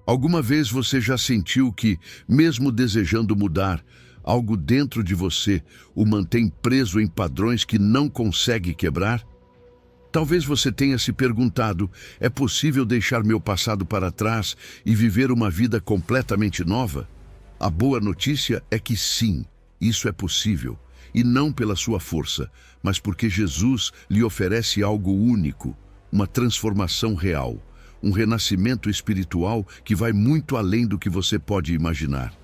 Alguma vez você já sentiu que, mesmo desejando mudar, algo dentro de você o mantém preso em padrões que não consegue quebrar? Talvez você tenha se perguntado: é possível deixar meu passado para trás e viver uma vida completamente nova? A boa notícia é que sim, isso é possível, e não pela sua força, mas porque Jesus lhe oferece algo único, uma transformação real, um renascimento espiritual que vai muito além do que você pode imaginar.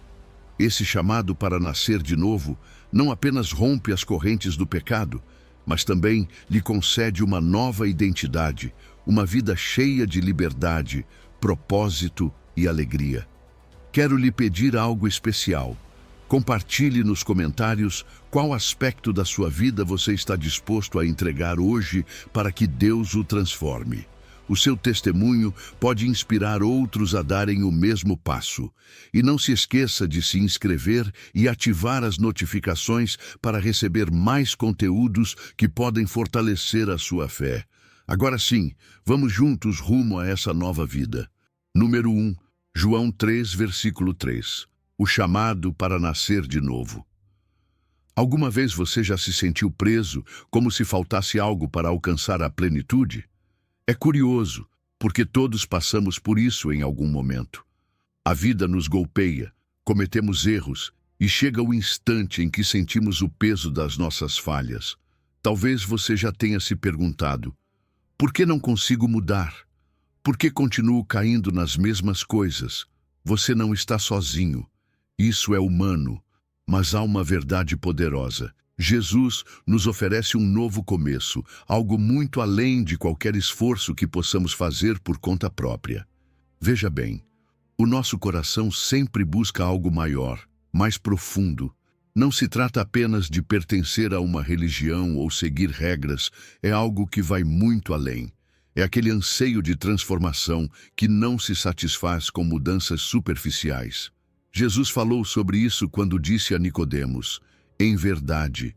Esse chamado para nascer de novo não apenas rompe as correntes do pecado, mas também lhe concede uma nova identidade, uma vida cheia de liberdade, propósito e alegria. Quero lhe pedir algo especial. Compartilhe nos comentários qual aspecto da sua vida você está disposto a entregar hoje para que Deus o transforme. O seu testemunho pode inspirar outros a darem o mesmo passo. E não se esqueça de se inscrever e ativar as notificações para receber mais conteúdos que podem fortalecer a sua fé. Agora sim, vamos juntos rumo a essa nova vida. Número 1, João 3, versículo 3. O chamado para nascer de novo. Alguma vez você já se sentiu preso, como se faltasse algo para alcançar a plenitude? É curioso, porque todos passamos por isso em algum momento. A vida nos golpeia, cometemos erros e chega o instante em que sentimos o peso das nossas falhas. Talvez você já tenha se perguntado: por que não consigo mudar? Por que continuo caindo nas mesmas coisas? Você não está sozinho. Isso é humano, mas há uma verdade poderosa. Jesus nos oferece um novo começo, algo muito além de qualquer esforço que possamos fazer por conta própria. Veja bem, o nosso coração sempre busca algo maior, mais profundo. Não se trata apenas de pertencer a uma religião ou seguir regras, é algo que vai muito além. É aquele anseio de transformação que não se satisfaz com mudanças superficiais. Jesus falou sobre isso quando disse a Nicodemos: em verdade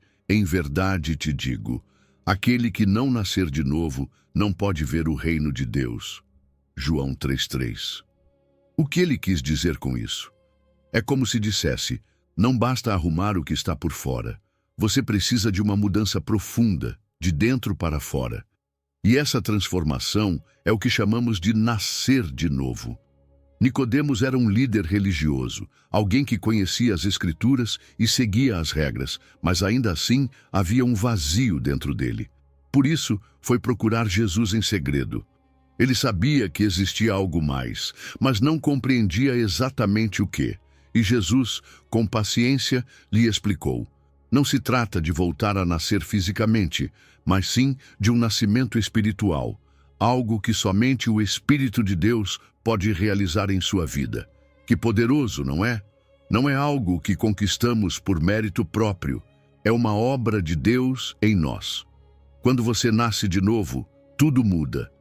te digo, aquele que não nascer de novo não pode ver o reino de Deus. João 3,3. O que ele quis dizer com isso? É como se dissesse: não basta arrumar o que está por fora. Você precisa de uma mudança profunda, de dentro para fora. E essa transformação é o que chamamos de nascer de novo. Nicodemos era um líder religioso, alguém que conhecia as Escrituras e seguia as regras, mas ainda assim havia um vazio dentro dele. Por isso, foi procurar Jesus em segredo. Ele sabia que existia algo mais, mas não compreendia exatamente o que. E Jesus, com paciência, lhe explicou: não se trata de voltar a nascer fisicamente, mas sim de um nascimento espiritual, algo que somente o Espírito de Deus pode realizar em sua vida. Que poderoso, não é? Não é algo que conquistamos por mérito próprio, é uma obra de Deus em nós. Quando você nasce de novo, tudo muda.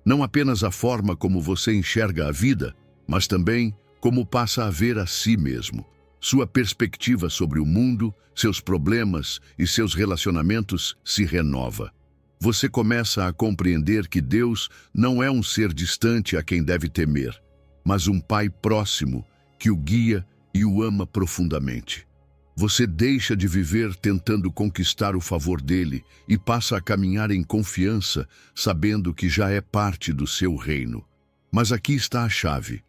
Não apenas a forma como você enxerga a vida, mas também como passa a ver a si mesmo. Sua perspectiva sobre o mundo, seus problemas e seus relacionamentos se renova. Você começa a compreender que Deus não é um ser distante a quem deve temer, mas um Pai próximo que o guia e o ama profundamente. Você deixa de viver tentando conquistar o favor dele e passa a caminhar em confiança, sabendo que já é parte do seu reino. Mas aqui está a chave.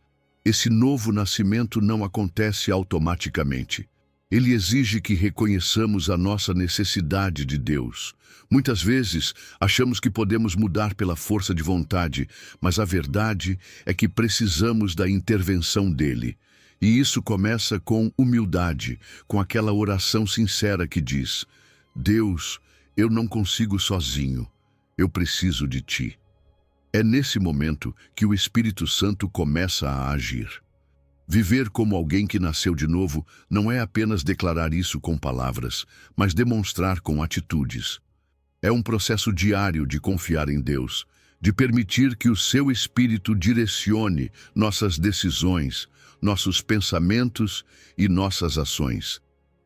Esse novo nascimento não acontece automaticamente. Ele exige que reconheçamos a nossa necessidade de Deus. Muitas vezes, achamos que podemos mudar pela força de vontade, mas a verdade é que precisamos da intervenção dele. E isso começa com humildade, com aquela oração sincera que diz: Deus, eu não consigo sozinho, eu preciso de ti. É nesse momento que o Espírito Santo começa a agir. Viver como alguém que nasceu de novo não é apenas declarar isso com palavras, mas demonstrar com atitudes. É um processo diário de confiar em Deus, de permitir que o seu Espírito direcione nossas decisões, nossos pensamentos e nossas ações.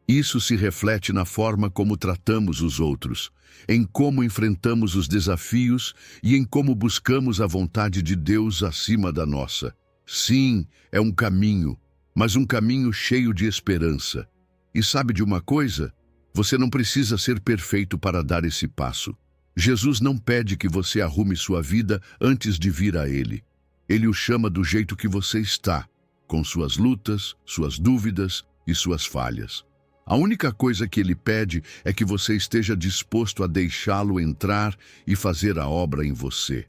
Isso se reflete na forma como tratamos os outros, em como enfrentamos os desafios e em como buscamos a vontade de Deus acima da nossa. Sim, é um caminho, mas um caminho cheio de esperança. E sabe de uma coisa? Você não precisa ser perfeito para dar esse passo. Jesus não pede que você arrume sua vida antes de vir a Ele. Ele o chama do jeito que você está, com suas lutas, suas dúvidas e suas falhas. A única coisa que Ele pede é que você esteja disposto a deixá-lo entrar e fazer a obra em você.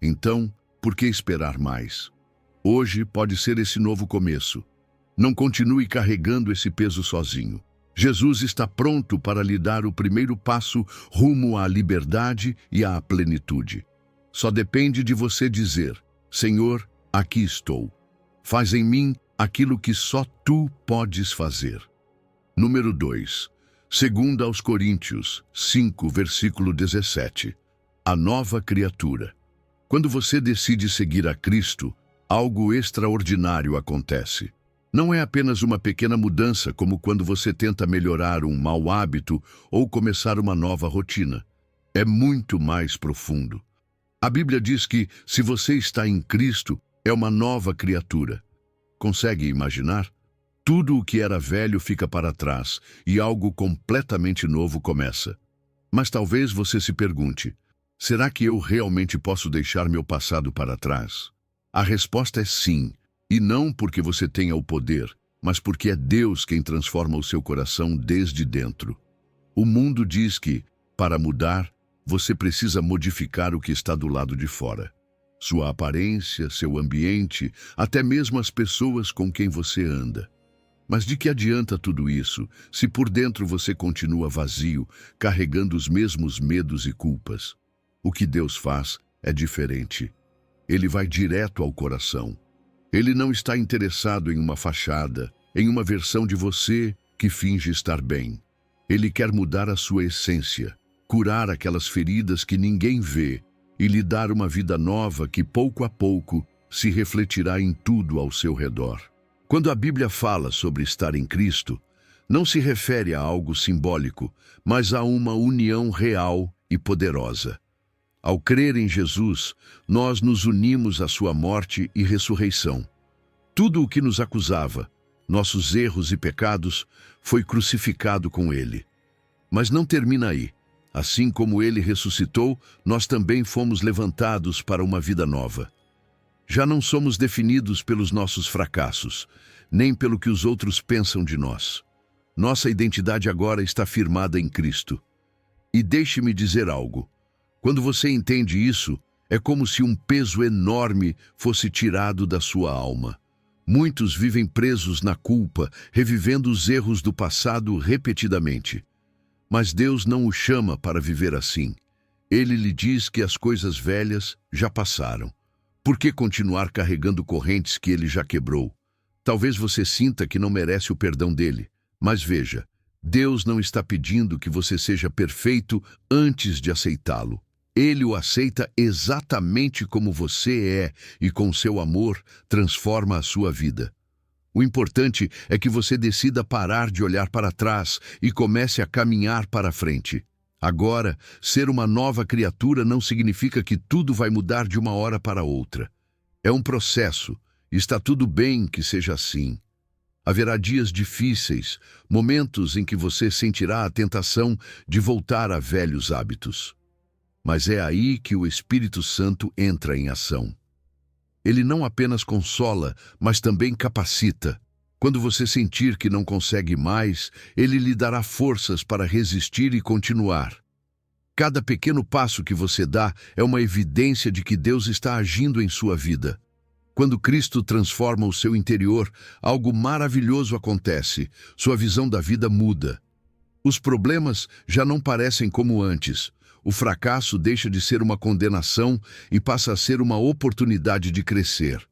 Então, por que esperar mais? Hoje pode ser esse novo começo. Não continue carregando esse peso sozinho. Jesus está pronto para lhe dar o primeiro passo rumo à liberdade e à plenitude. Só depende de você dizer: Senhor, aqui estou. Faz em mim aquilo que só Tu podes fazer. Número 2. 2 aos Coríntios 5, versículo 17. A nova criatura. Quando você decide seguir a Cristo, algo extraordinário acontece. Não é apenas uma pequena mudança, como quando você tenta melhorar um mau hábito ou começar uma nova rotina. É muito mais profundo. A Bíblia diz que, se você está em Cristo, é uma nova criatura. Consegue imaginar? Tudo o que era velho fica para trás e algo completamente novo começa. Mas talvez você se pergunte: será que eu realmente posso deixar meu passado para trás? A resposta é sim. E não porque você tenha o poder, mas porque é Deus quem transforma o seu coração desde dentro. O mundo diz que, para mudar, você precisa modificar o que está do lado de fora. Sua aparência, seu ambiente, até mesmo as pessoas com quem você anda. Mas de que adianta tudo isso, se por dentro você continua vazio, carregando os mesmos medos e culpas? O que Deus faz é diferente. Ele vai direto ao coração. Ele não está interessado em uma fachada, em uma versão de você que finge estar bem. Ele quer mudar a sua essência, curar aquelas feridas que ninguém vê e lhe dar uma vida nova que, pouco a pouco, se refletirá em tudo ao seu redor. Quando a Bíblia fala sobre estar em Cristo, não se refere a algo simbólico, mas a uma união real e poderosa. Ao crer em Jesus, nós nos unimos à sua morte e ressurreição. Tudo o que nos acusava, nossos erros e pecados, foi crucificado com ele. Mas não termina aí. Assim como ele ressuscitou, nós também fomos levantados para uma vida nova. Já não somos definidos pelos nossos fracassos, nem pelo que os outros pensam de nós. Nossa identidade agora está firmada em Cristo. E deixe-me dizer algo. Quando você entende isso, é como se um peso enorme fosse tirado da sua alma. Muitos vivem presos na culpa, revivendo os erros do passado repetidamente. Mas Deus não o chama para viver assim. Ele lhe diz que as coisas velhas já passaram. Por que continuar carregando correntes que ele já quebrou? Talvez você sinta que não merece o perdão dele. Mas veja, Deus não está pedindo que você seja perfeito antes de aceitá-lo. Ele o aceita exatamente como você é e com seu amor transforma a sua vida. O importante é que você decida parar de olhar para trás e comece a caminhar para frente. Agora, ser uma nova criatura não significa que tudo vai mudar de uma hora para outra. É um processo, e está tudo bem que seja assim. Haverá dias difíceis, momentos em que você sentirá a tentação de voltar a velhos hábitos. Mas é aí que o Espírito Santo entra em ação. Ele não apenas consola, mas também capacita. Quando você sentir que não consegue mais, ele lhe dará forças para resistir e continuar. Cada pequeno passo que você dá é uma evidência de que Deus está agindo em sua vida. Quando Cristo transforma o seu interior, algo maravilhoso acontece. Sua visão da vida muda. Os problemas já não parecem como antes. O fracasso deixa de ser uma condenação e passa a ser uma oportunidade de crescer.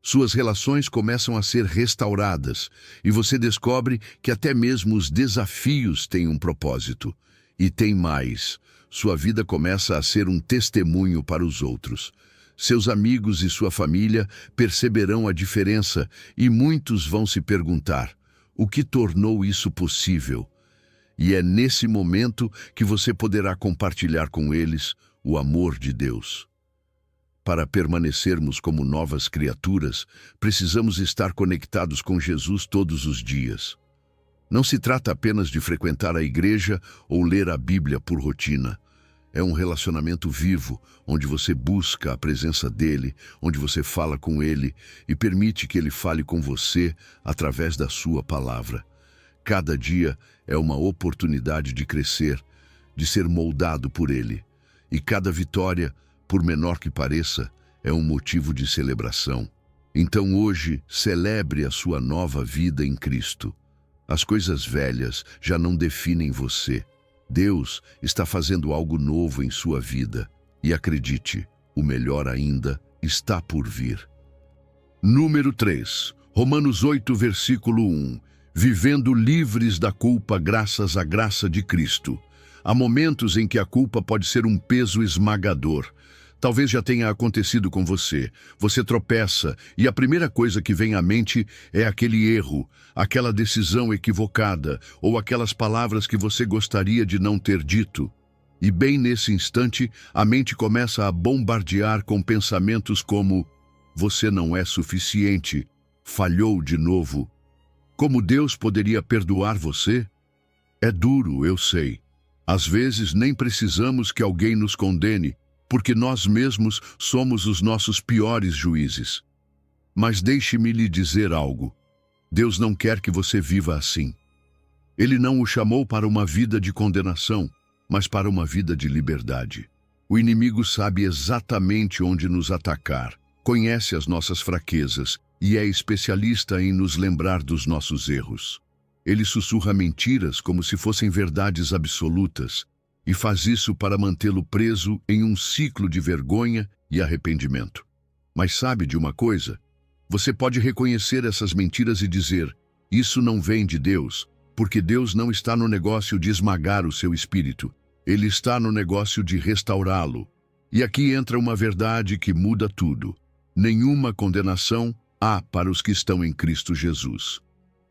Suas relações começam a ser restauradas e você descobre que até mesmo os desafios têm um propósito. E tem mais. Sua vida começa a ser um testemunho para os outros. Seus amigos e sua família perceberão a diferença e muitos vão se perguntar: o que tornou isso possível? E é nesse momento que você poderá compartilhar com eles o amor de Deus. para permanecermos como novas criaturas, precisamos estar conectados com Jesus todos os dias. Não se trata apenas de frequentar a igreja ou ler a Bíblia por rotina. É um relacionamento vivo, onde você busca a presença dele, onde você fala com ele e permite que ele fale com você através da sua palavra. Cada dia é uma oportunidade de crescer, de ser moldado por ele. E cada vitória, por menor que pareça, é um motivo de celebração. Então hoje, celebre a sua nova vida em Cristo. As coisas velhas já não definem você. Deus está fazendo algo novo em sua vida. E acredite, o melhor ainda está por vir. Número 3. Romanos 8, versículo 1. Vivendo livres da culpa graças à graça de Cristo. Há momentos em que a culpa pode ser um peso esmagador. Talvez já tenha acontecido com você. Você tropeça e a primeira coisa que vem à mente é aquele erro, aquela decisão equivocada ou aquelas palavras que você gostaria de não ter dito. E bem nesse instante, a mente começa a bombardear com pensamentos como: você não é suficiente, falhou de novo. Como Deus poderia perdoar você? É duro, eu sei. Às vezes nem precisamos que alguém nos condene, porque nós mesmos somos os nossos piores juízes. Mas deixe-me lhe dizer algo. Deus não quer que você viva assim. Ele não o chamou para uma vida de condenação, mas para uma vida de liberdade. O inimigo sabe exatamente onde nos atacar, conhece as nossas fraquezas e é especialista em nos lembrar dos nossos erros. Ele sussurra mentiras como se fossem verdades absolutas, e faz isso para mantê-lo preso em um ciclo de vergonha e arrependimento. Mas sabe de uma coisa? Você pode reconhecer essas mentiras e dizer: isso não vem de Deus, porque Deus não está no negócio de esmagar o seu espírito. Ele está no negócio de restaurá-lo. E aqui entra uma verdade que muda tudo. Nenhuma condenação há para os que estão em Cristo Jesus.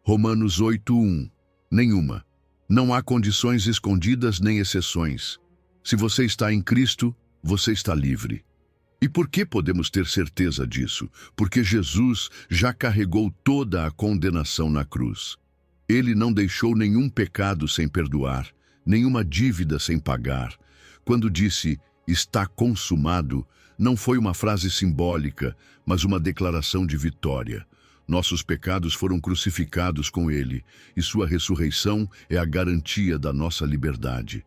Romanos 8:1. Nenhuma. Não há condições escondidas nem exceções. Se você está em Cristo, você está livre. E por que podemos ter certeza disso? Porque Jesus já carregou toda a condenação na cruz. Ele não deixou nenhum pecado sem perdoar, nenhuma dívida sem pagar. Quando disse, está consumado, não foi uma frase simbólica, mas uma declaração de vitória. Nossos pecados foram crucificados com ele, e sua ressurreição é a garantia da nossa liberdade.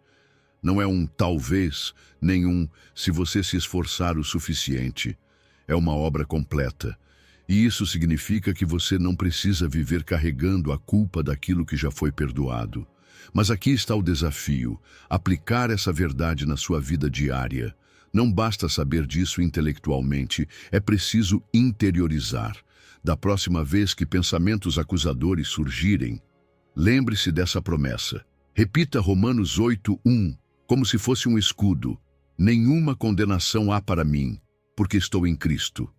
Não é um talvez, nem um se você se esforçar o suficiente. É uma obra completa. E isso significa que você não precisa viver carregando a culpa daquilo que já foi perdoado. Mas aqui está o desafio: aplicar essa verdade na sua vida diária. Não basta saber disso intelectualmente, é preciso interiorizar. Da próxima vez que pensamentos acusadores surgirem, lembre-se dessa promessa. Repita Romanos 8:1, como se fosse um escudo. Nenhuma condenação há para mim, porque estou em Cristo.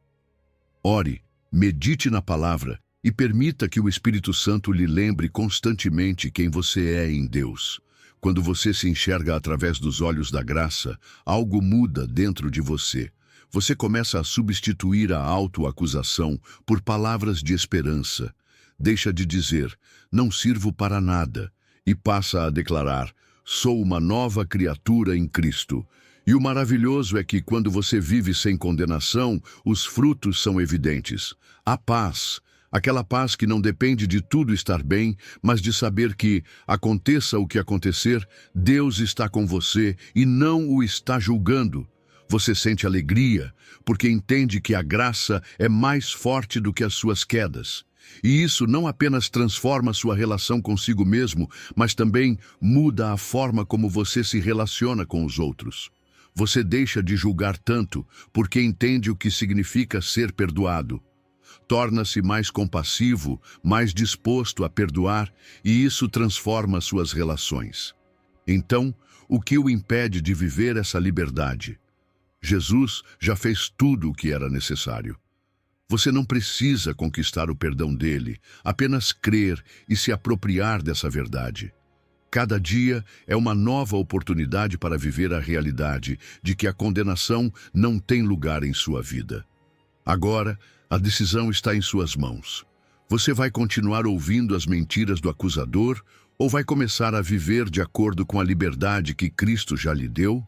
Ore, medite na palavra e permita que o Espírito Santo lhe lembre constantemente quem você é em Deus. Quando você se enxerga através dos olhos da graça, algo muda dentro de você. Você começa a substituir a autoacusação por palavras de esperança. Deixa de dizer, não sirvo para nada, e passa a declarar, sou uma nova criatura em Cristo. E o maravilhoso é que quando você vive sem condenação, os frutos são evidentes. A paz, aquela paz que não depende de tudo estar bem, mas de saber que, aconteça o que acontecer, Deus está com você e não o está julgando. Você sente alegria, porque entende que a graça é mais forte do que as suas quedas. E isso não apenas transforma sua relação consigo mesmo, mas também muda a forma como você se relaciona com os outros. Você deixa de julgar tanto, porque entende o que significa ser perdoado. Torna-se mais compassivo, mais disposto a perdoar, e isso transforma suas relações. Então, o que o impede de viver essa liberdade? Jesus já fez tudo o que era necessário. Você não precisa conquistar o perdão dele, apenas crer e se apropriar dessa verdade. Cada dia é uma nova oportunidade para viver a realidade de que a condenação não tem lugar em sua vida. Agora, a decisão está em suas mãos. Você vai continuar ouvindo as mentiras do acusador ou vai começar a viver de acordo com a liberdade que Cristo já lhe deu?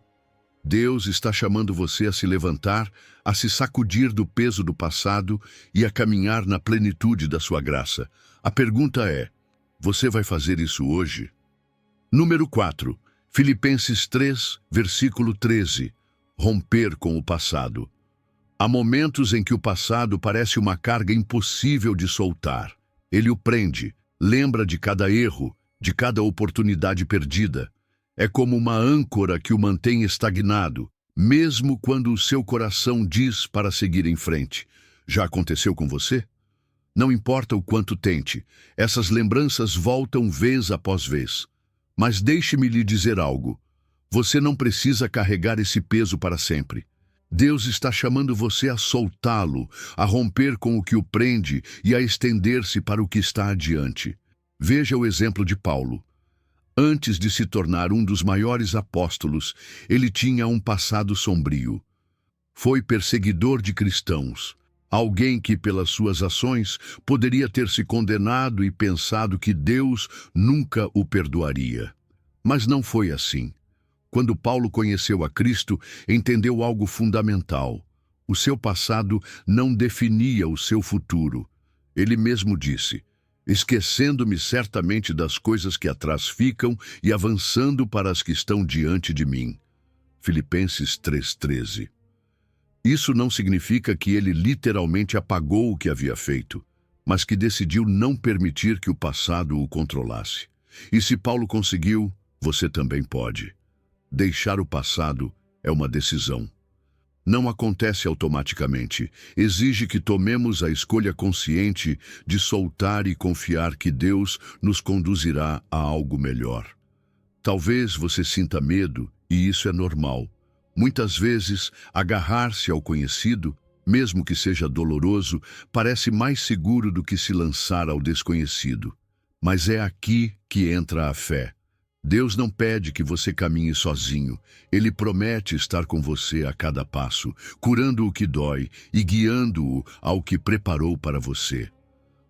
Deus está chamando você a se levantar, a se sacudir do peso do passado e a caminhar na plenitude da sua graça. A pergunta é: você vai fazer isso hoje? Número 4. Filipenses 3, versículo 13. Romper com o passado. Há momentos em que o passado parece uma carga impossível de soltar. Ele o prende, lembra de cada erro, de cada oportunidade perdida. É como uma âncora que o mantém estagnado, mesmo quando o seu coração diz para seguir em frente. Já aconteceu com você? Não importa o quanto tente, essas lembranças voltam vez após vez. Mas deixe-me lhe dizer algo. Você não precisa carregar esse peso para sempre. Deus está chamando você a soltá-lo, a romper com o que o prende e a estender-se para o que está adiante. Veja o exemplo de Paulo. Antes de se tornar um dos maiores apóstolos, ele tinha um passado sombrio. Foi perseguidor de cristãos, alguém que, pelas suas ações, poderia ter se condenado e pensado que Deus nunca o perdoaria. Mas não foi assim. Quando Paulo conheceu a Cristo, entendeu algo fundamental. O seu passado não definia o seu futuro. Ele mesmo disse: esquecendo-me certamente das coisas que atrás ficam e avançando para as que estão diante de mim. Filipenses 3,13. Isso não significa que ele literalmente apagou o que havia feito, mas que decidiu não permitir que o passado o controlasse. E se Paulo conseguiu, você também pode. Deixar o passado é uma decisão. Não acontece automaticamente. Exige que tomemos a escolha consciente de soltar e confiar que Deus nos conduzirá a algo melhor. Talvez você sinta medo, e isso é normal. Muitas vezes, agarrar-se ao conhecido, mesmo que seja doloroso, parece mais seguro do que se lançar ao desconhecido. Mas é aqui que entra a fé. Deus não pede que você caminhe sozinho. Ele promete estar com você a cada passo, curando o que dói e guiando-o ao que preparou para você.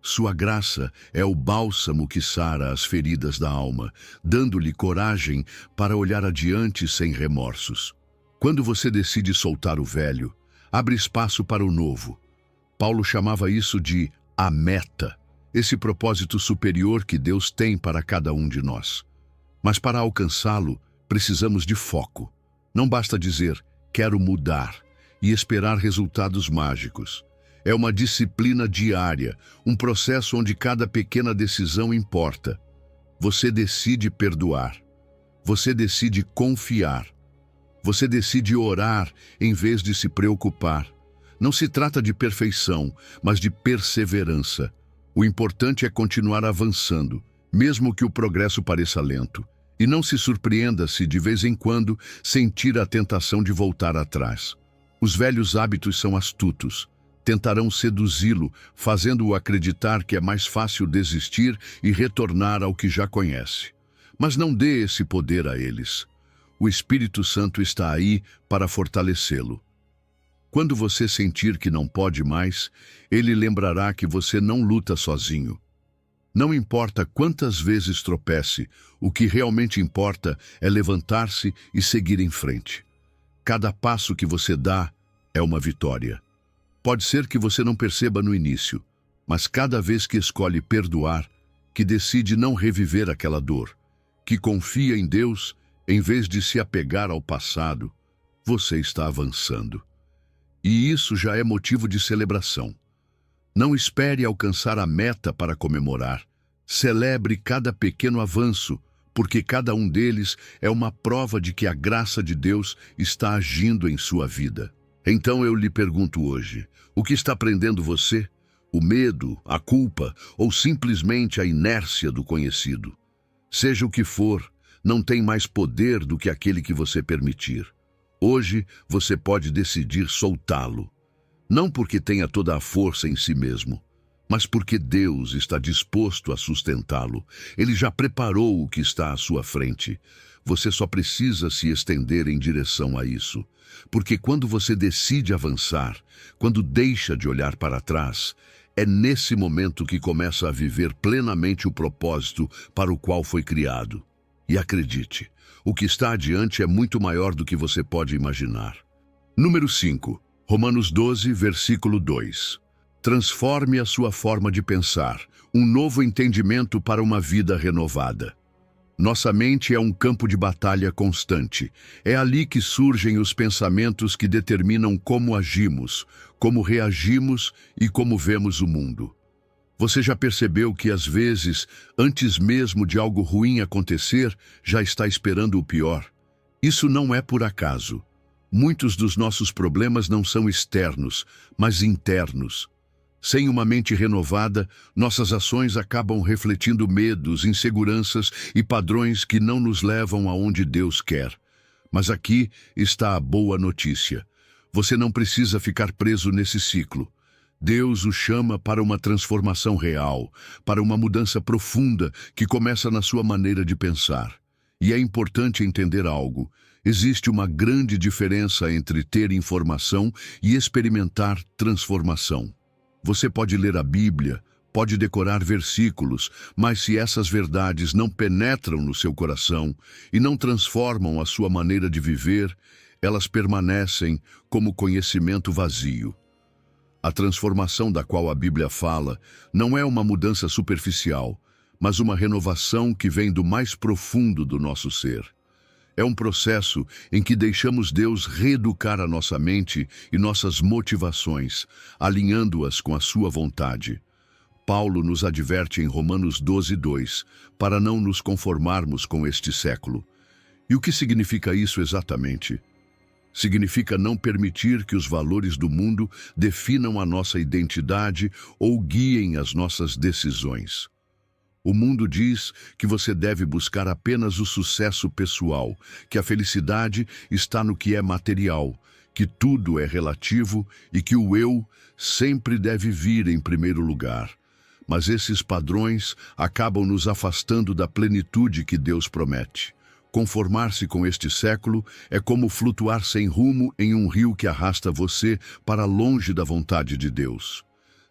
Sua graça é o bálsamo que sara as feridas da alma, dando-lhe coragem para olhar adiante sem remorsos. Quando você decide soltar o velho, abre espaço para o novo. Paulo chamava isso de a meta, esse propósito superior que Deus tem para cada um de nós. Mas para alcançá-lo, precisamos de foco. Não basta dizer, quero mudar, e esperar resultados mágicos. É uma disciplina diária, um processo onde cada pequena decisão importa. Você decide perdoar. Você decide confiar. Você decide orar em vez de se preocupar. Não se trata de perfeição, mas de perseverança. O importante é continuar avançando, mesmo que o progresso pareça lento. E não se surpreenda se, de vez em quando, sentir a tentação de voltar atrás. Os velhos hábitos são astutos. Tentarão seduzi-lo, fazendo-o acreditar que é mais fácil desistir e retornar ao que já conhece. Mas não dê esse poder a eles. O Espírito Santo está aí para fortalecê-lo. Quando você sentir que não pode mais, ele lembrará que você não luta sozinho. Não importa quantas vezes tropece, o que realmente importa é levantar-se e seguir em frente. Cada passo que você dá é uma vitória. Pode ser que você não perceba no início, mas cada vez que escolhe perdoar, que decide não reviver aquela dor, que confia em Deus em vez de se apegar ao passado, você está avançando. E isso já é motivo de celebração. Não espere alcançar a meta para comemorar. Celebre cada pequeno avanço, porque cada um deles é uma prova de que a graça de Deus está agindo em sua vida. Então eu lhe pergunto hoje, o que está prendendo você? O medo, a culpa ou simplesmente a inércia do conhecido? Seja o que for, não tem mais poder do que aquele que você permitir. Hoje você pode decidir soltá-lo. Não porque tenha toda a força em si mesmo, mas porque Deus está disposto a sustentá-lo. Ele já preparou o que está à sua frente. Você só precisa se estender em direção a isso. Porque quando você decide avançar, quando deixa de olhar para trás, é nesse momento que começa a viver plenamente o propósito para o qual foi criado. E acredite, o que está adiante é muito maior do que você pode imaginar. Número 5. Romanos 12, versículo 2. Transforme a sua forma de pensar, um novo entendimento para uma vida renovada. Nossa mente é um campo de batalha constante. É ali que surgem os pensamentos que determinam como agimos, como reagimos e como vemos o mundo. Você já percebeu que, às vezes, antes mesmo de algo ruim acontecer, já está esperando o pior? Isso não é por acaso. Muitos dos nossos problemas não são externos, mas internos. Sem uma mente renovada, nossas ações acabam refletindo medos, inseguranças e padrões que não nos levam aonde Deus quer. Mas aqui está a boa notícia. Você não precisa ficar preso nesse ciclo. Deus o chama para uma transformação real, para uma mudança profunda que começa na sua maneira de pensar. E é importante entender algo. Existe uma grande diferença entre ter informação e experimentar transformação. Você pode ler a Bíblia, pode decorar versículos, mas se essas verdades não penetram no seu coração e não transformam a sua maneira de viver, elas permanecem como conhecimento vazio. A transformação da qual a Bíblia fala não é uma mudança superficial, mas uma renovação que vem do mais profundo do nosso ser. É um processo em que deixamos Deus reeducar a nossa mente e nossas motivações, alinhando-as com a sua vontade. Paulo nos adverte em Romanos 12, 2, para não nos conformarmos com este século. E o que significa isso exatamente? Significa não permitir que os valores do mundo definam a nossa identidade ou guiem as nossas decisões. O mundo diz que você deve buscar apenas o sucesso pessoal, que a felicidade está no que é material, que tudo é relativo e que o eu sempre deve vir em primeiro lugar. Mas esses padrões acabam nos afastando da plenitude que Deus promete. Conformar-se com este século é como flutuar sem rumo em um rio que arrasta você para longe da vontade de Deus.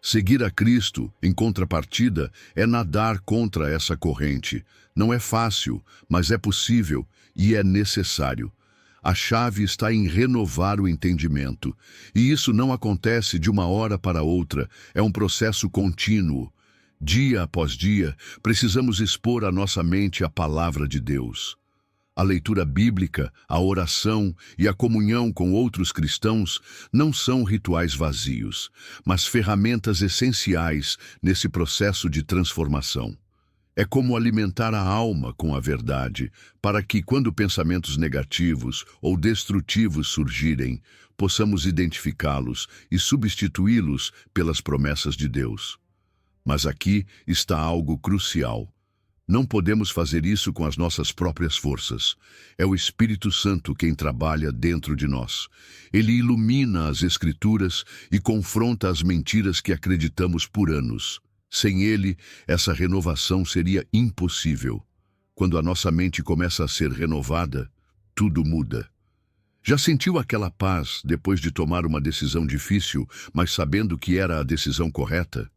Seguir a Cristo, em contrapartida, é nadar contra essa corrente. Não é fácil, mas é possível e é necessário. A chave está em renovar o entendimento. E isso não acontece de uma hora para outra, é um processo contínuo. Dia após dia, precisamos expor à nossa mente a palavra de Deus. A leitura bíblica, a oração e a comunhão com outros cristãos não são rituais vazios, mas ferramentas essenciais nesse processo de transformação. É como alimentar a alma com a verdade, para que, quando pensamentos negativos ou destrutivos surgirem, possamos identificá-los e substituí-los pelas promessas de Deus. Mas aqui está algo crucial. Não podemos fazer isso com as nossas próprias forças. É o Espírito Santo quem trabalha dentro de nós. Ele ilumina as Escrituras e confronta as mentiras que acreditamos por anos. Sem ele, essa renovação seria impossível. Quando a nossa mente começa a ser renovada, tudo muda. Já sentiu aquela paz depois de tomar uma decisão difícil, mas sabendo que era a decisão correta?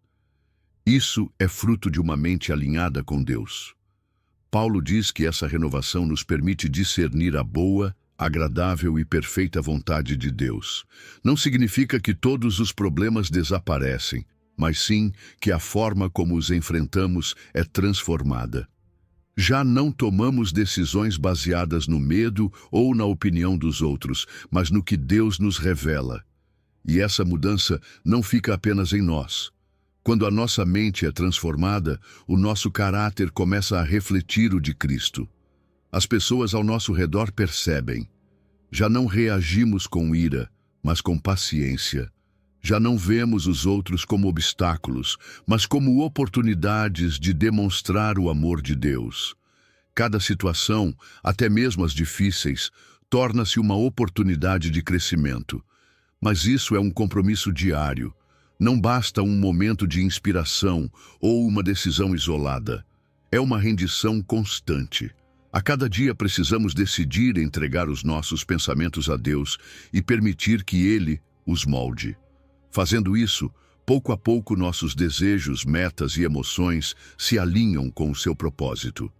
Isso é fruto de uma mente alinhada com Deus. Paulo diz que essa renovação nos permite discernir a boa, agradável e perfeita vontade de Deus. Não significa que todos os problemas desaparecem, mas sim que a forma como os enfrentamos é transformada. Já não tomamos decisões baseadas no medo ou na opinião dos outros, mas no que Deus nos revela. E essa mudança não fica apenas em nós. Quando a nossa mente é transformada, o nosso caráter começa a refletir o de Cristo. As pessoas ao nosso redor percebem. Já não reagimos com ira, mas com paciência. Já não vemos os outros como obstáculos, mas como oportunidades de demonstrar o amor de Deus. Cada situação, até mesmo as difíceis, torna-se uma oportunidade de crescimento. Mas isso é um compromisso diário. Não basta um momento de inspiração ou uma decisão isolada. É uma rendição constante. A cada dia precisamos decidir entregar os nossos pensamentos a Deus e permitir que Ele os molde. Fazendo isso, pouco a pouco nossos desejos, metas e emoções se alinham com o seu propósito.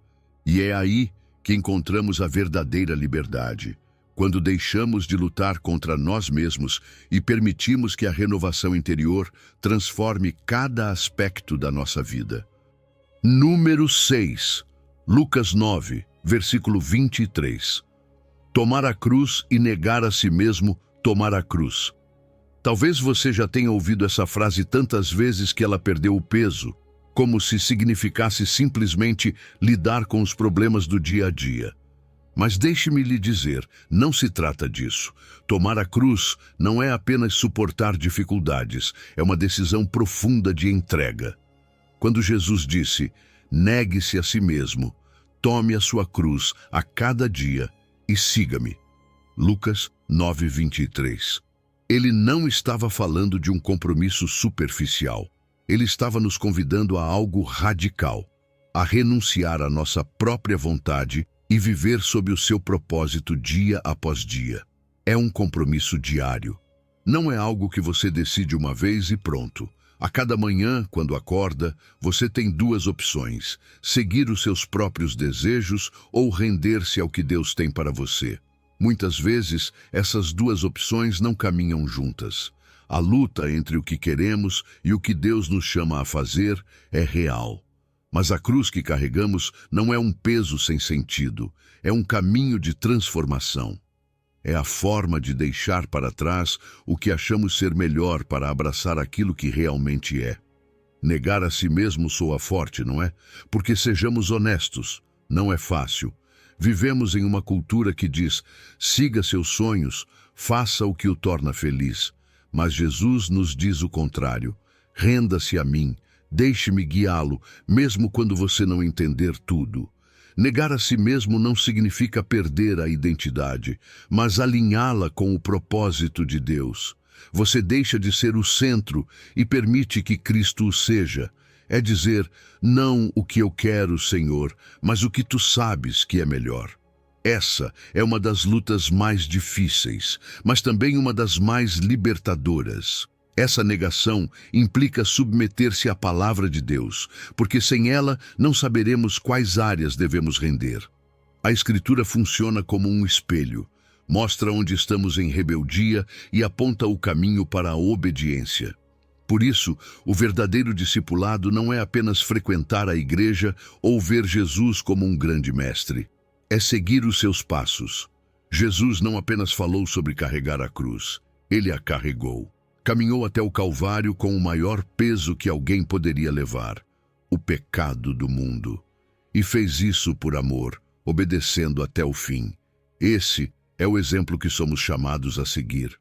E é aí que encontramos a verdadeira liberdade, quando deixamos de lutar contra nós mesmos e permitimos que a renovação interior transforme cada aspecto da nossa vida. Número 6, Lucas 9, versículo 23. Tomar a cruz e negar a si mesmo, tomar a cruz. Talvez você já tenha ouvido essa frase tantas vezes que ela perdeu o peso, como se significasse simplesmente lidar com os problemas do dia a dia. Mas deixe-me lhe dizer, não se trata disso. Tomar a cruz não é apenas suportar dificuldades, é uma decisão profunda de entrega. Quando Jesus disse, negue-se a si mesmo, tome a sua cruz a cada dia e siga-me. Lucas 9, 23. Ele não estava falando de um compromisso superficial. Ele estava nos convidando a algo radical, a renunciar à nossa própria vontade e viver sob o seu propósito dia após dia. É um compromisso diário. Não é algo que você decide uma vez e pronto. A cada manhã, quando acorda, você tem duas opções: seguir os seus próprios desejos ou render-se ao que Deus tem para você. Muitas vezes, essas duas opções não caminham juntas. A luta entre o que queremos e o que Deus nos chama a fazer é real. Mas a cruz que carregamos não é um peso sem sentido, é um caminho de transformação. É a forma de deixar para trás o que achamos ser melhor para abraçar aquilo que realmente é. Negar a si mesmo soa forte, não é? Porque sejamos honestos, não é fácil. Vivemos em uma cultura que diz, siga seus sonhos, faça o que o torna feliz. Mas Jesus nos diz o contrário. Renda-se a mim, deixe-me guiá-lo, mesmo quando você não entender tudo. Negar a si mesmo não significa perder a identidade, mas alinhá-la com o propósito de Deus. Você deixa de ser o centro e permite que Cristo o seja. É dizer, não o que eu quero, Senhor, mas o que tu sabes que é melhor. Essa é uma das lutas mais difíceis, mas também uma das mais libertadoras. Essa negação implica submeter-se à palavra de Deus, porque sem ela não saberemos quais áreas devemos render. A Escritura funciona como um espelho, mostra onde estamos em rebeldia e aponta o caminho para a obediência. Por isso, o verdadeiro discipulado não é apenas frequentar a igreja ou ver Jesus como um grande mestre. É seguir os seus passos. Jesus não apenas falou sobre carregar a cruz, ele a carregou. Caminhou até o Calvário com o maior peso que alguém poderia levar, o pecado do mundo. E fez isso por amor, obedecendo até o fim. Esse é o exemplo que somos chamados a seguir.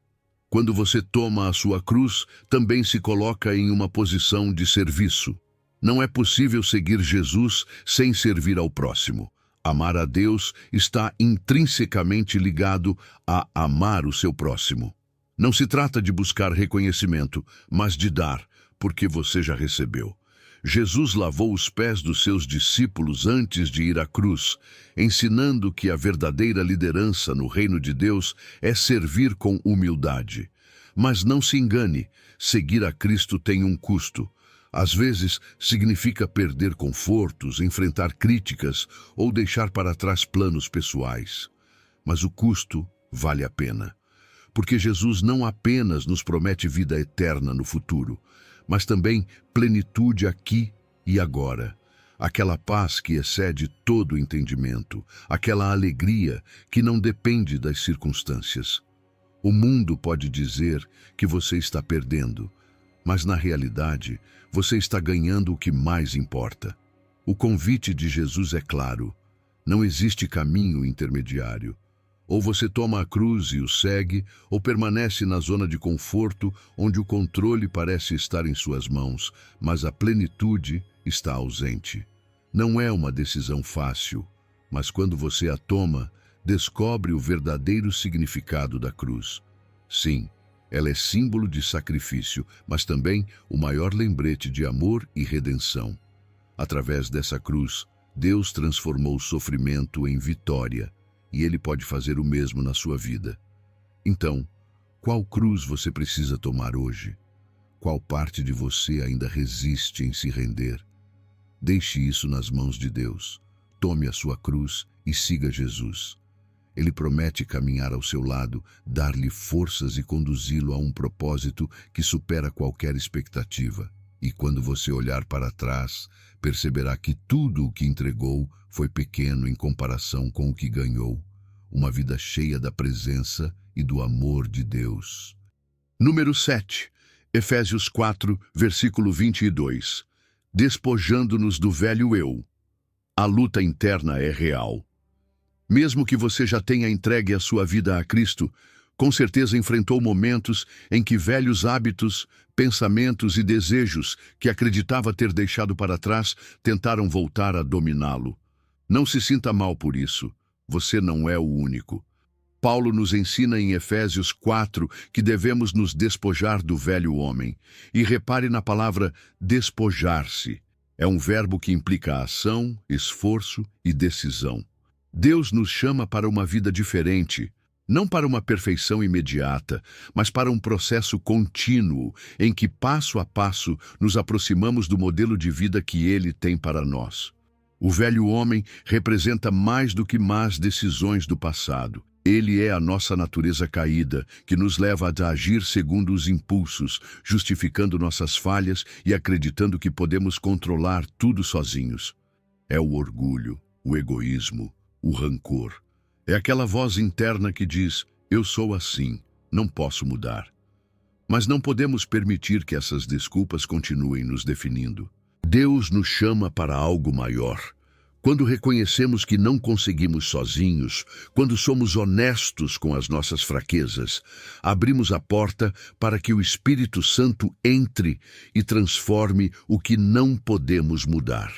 Quando você toma a sua cruz, também se coloca em uma posição de serviço. Não é possível seguir Jesus sem servir ao próximo. Amar a Deus está intrinsecamente ligado a amar o seu próximo. Não se trata de buscar reconhecimento, mas de dar, porque você já recebeu. Jesus lavou os pés dos seus discípulos antes de ir à cruz, ensinando que a verdadeira liderança no reino de Deus é servir com humildade. Mas não se engane, seguir a Cristo tem um custo. Às vezes, significa perder confortos, enfrentar críticas ou deixar para trás planos pessoais. Mas o custo vale a pena. Porque Jesus não apenas nos promete vida eterna no futuro, mas também plenitude aqui e agora. Aquela paz que excede todo o entendimento, aquela alegria que não depende das circunstâncias. O mundo pode dizer que você está perdendo, mas na realidade você está ganhando o que mais importa. O convite de Jesus é claro, não existe caminho intermediário. Ou você toma a cruz e o segue, ou permanece na zona de conforto, onde o controle parece estar em suas mãos, mas a plenitude está ausente. Não é uma decisão fácil, mas quando você a toma, descobre o verdadeiro significado da cruz. Sim, Ela é símbolo de sacrifício, mas também o maior lembrete de amor e redenção. Através dessa cruz, Deus transformou o sofrimento em vitória, e Ele pode fazer o mesmo na sua vida. Então, qual cruz você precisa tomar hoje? Qual parte de você ainda resiste em se render? Deixe isso nas mãos de Deus. Tome a sua cruz e siga Jesus. Ele promete caminhar ao seu lado, dar-lhe forças e conduzi-lo a um propósito que supera qualquer expectativa. E quando você olhar para trás, perceberá que tudo o que entregou foi pequeno em comparação com o que ganhou. Uma vida cheia da presença e do amor de Deus. Número 7. Efésios 4, versículo 22. Despojando-nos do velho eu. A luta interna é real. Mesmo que você já tenha entregue a sua vida a Cristo, com certeza enfrentou momentos em que velhos hábitos, pensamentos e desejos que acreditava ter deixado para trás tentaram voltar a dominá-lo. Não se sinta mal por isso. Você não é o único. Paulo nos ensina em Efésios 4 que devemos nos despojar do velho homem. E repare na palavra despojar-se. É um verbo que implica ação, esforço e decisão. Deus nos chama para uma vida diferente, não para uma perfeição imediata, mas para um processo contínuo, em que passo a passo nos aproximamos do modelo de vida que Ele tem para nós. O velho homem representa mais do que más decisões do passado. Ele é a nossa natureza caída, que nos leva a agir segundo os impulsos, justificando nossas falhas e acreditando que podemos controlar tudo sozinhos. É o orgulho, o egoísmo, o rancor. É aquela voz interna que diz, eu sou assim, não posso mudar. Mas não podemos permitir que essas desculpas continuem nos definindo. Deus nos chama para algo maior. Quando reconhecemos que não conseguimos sozinhos, quando somos honestos com as nossas fraquezas, abrimos a porta para que o Espírito Santo entre e transforme o que não podemos mudar.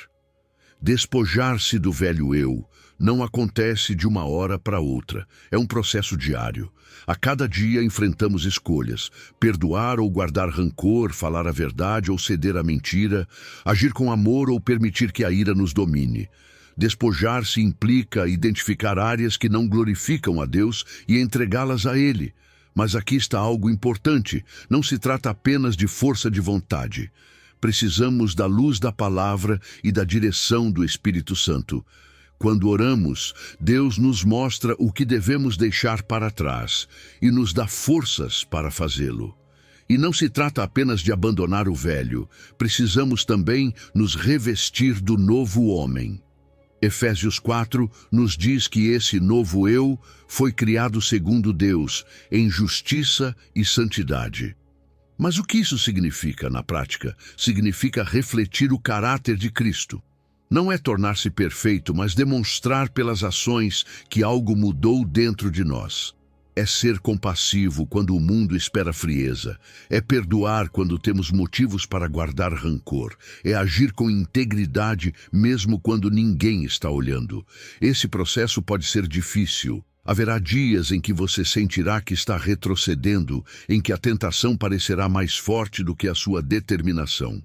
Despojar-se do velho eu não acontece de uma hora para outra. É um processo diário. A cada dia enfrentamos escolhas: perdoar ou guardar rancor, falar a verdade ou ceder à mentira, agir com amor ou permitir que a ira nos domine. Despojar-se implica identificar áreas que não glorificam a Deus e entregá-las a Ele. Mas aqui está algo importante. Não se trata apenas de força de vontade. Precisamos da luz da palavra e da direção do Espírito Santo. Quando oramos, Deus nos mostra o que devemos deixar para trás e nos dá forças para fazê-lo. E não se trata apenas de abandonar o velho. Precisamos também nos revestir do novo homem. Efésios 4 nos diz que esse novo eu foi criado segundo Deus, em justiça e santidade. Mas o que isso significa na prática? Significa refletir o caráter de Cristo. Não é tornar-se perfeito, mas demonstrar pelas ações que algo mudou dentro de nós. É ser compassivo quando o mundo espera frieza. É perdoar quando temos motivos para guardar rancor. É agir com integridade mesmo quando ninguém está olhando. Esse processo pode ser difícil. Haverá dias em que você sentirá que está retrocedendo, em que a tentação parecerá mais forte do que a sua determinação.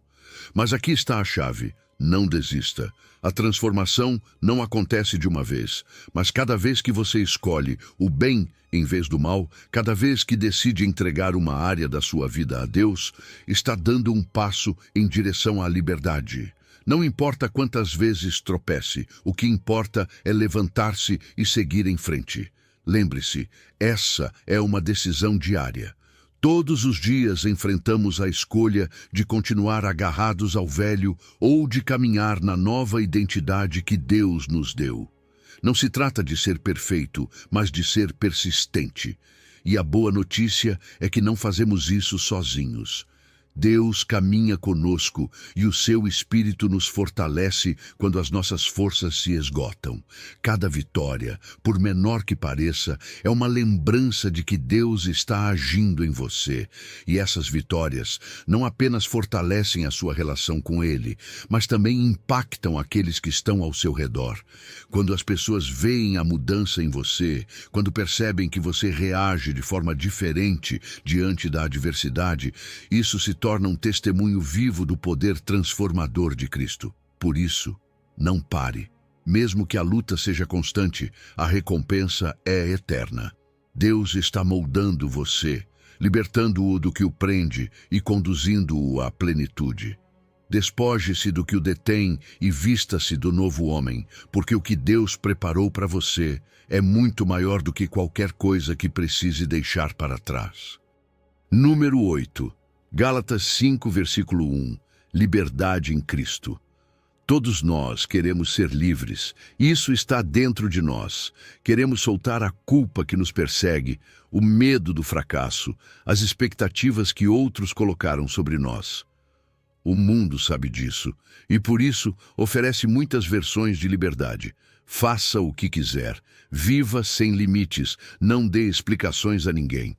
Mas aqui está a chave. Não desista. A transformação não acontece de uma vez, mas cada vez que você escolhe o bem em vez do mal, cada vez que decide entregar uma área da sua vida a Deus, está dando um passo em direção à liberdade. Não importa quantas vezes tropece, o que importa é levantar-se e seguir em frente. Lembre-se, essa é uma decisão diária. Todos os dias enfrentamos a escolha de continuar agarrados ao velho ou de caminhar na nova identidade que Deus nos deu. Não se trata de ser perfeito, mas de ser persistente. E a boa notícia é que não fazemos isso sozinhos. Deus caminha conosco e o seu Espírito nos fortalece quando as nossas forças se esgotam. Cada vitória, por menor que pareça, é uma lembrança de que Deus está agindo em você. E essas vitórias não apenas fortalecem a sua relação com Ele, mas também impactam aqueles que estão ao seu redor. Quando as pessoas veem a mudança em você, quando percebem que você reage de forma diferente diante da adversidade, isso se torna um testemunho vivo do poder transformador de Cristo. Por isso, não pare. Mesmo que a luta seja constante, a recompensa é eterna. Deus está moldando você, libertando-o do que o prende e conduzindo-o à plenitude. Despoje-se do que o detém e vista-se do novo homem, porque o que Deus preparou para você é muito maior do que qualquer coisa que precise deixar para trás. Número 8. Gálatas 5, versículo 1. Liberdade em Cristo. Todos nós queremos ser livres. Isso está dentro de nós. Queremos soltar a culpa que nos persegue, o medo do fracasso, as expectativas que outros colocaram sobre nós. O mundo sabe disso e, por isso, oferece muitas versões de liberdade. Faça o que quiser, viva sem limites, não dê explicações a ninguém.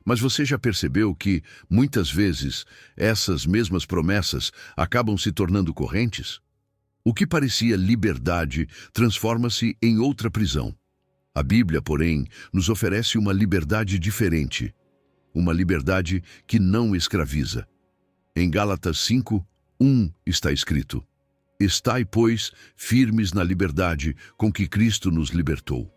Mas você já percebeu que, muitas vezes, essas mesmas promessas acabam se tornando correntes? O que parecia liberdade transforma-se em outra prisão. A Bíblia, porém, nos oferece uma liberdade diferente, uma liberdade que não escraviza. Em Gálatas 5, 1 está escrito: Estai, pois, firmes na liberdade com que Cristo nos libertou.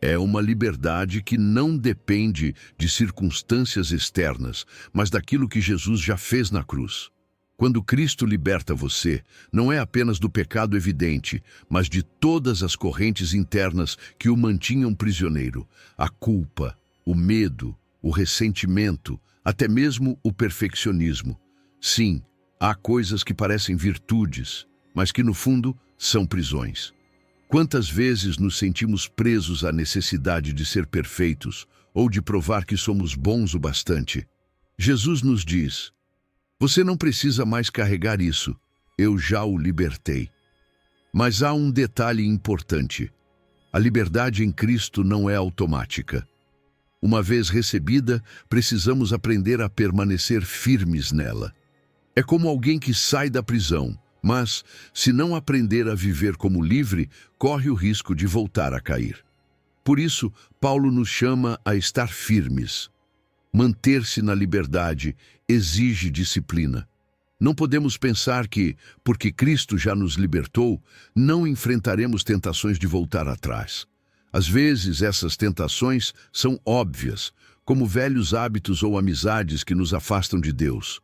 É uma liberdade que não depende de circunstâncias externas, mas daquilo que Jesus já fez na cruz. Quando Cristo liberta você, não é apenas do pecado evidente, mas de todas as correntes internas que o mantinham prisioneiro: a culpa, o medo, o ressentimento, até mesmo o perfeccionismo. Sim, há coisas que parecem virtudes, mas que no fundo são prisões. Quantas vezes nos sentimos presos à necessidade de ser perfeitos ou de provar que somos bons o bastante? Jesus nos diz: você não precisa mais carregar isso, eu já o libertei. Mas há um detalhe importante: a liberdade em Cristo não é automática. Uma vez recebida, precisamos aprender a permanecer firmes nela. É como alguém que sai da prisão, mas, se não aprender a viver como livre, corre o risco de voltar a cair. Por isso, Paulo nos chama a estar firmes. Manter-se na liberdade exige disciplina. Não podemos pensar que, porque Cristo já nos libertou, não enfrentaremos tentações de voltar atrás. Às vezes, essas tentações são óbvias, como velhos hábitos ou amizades que nos afastam de Deus.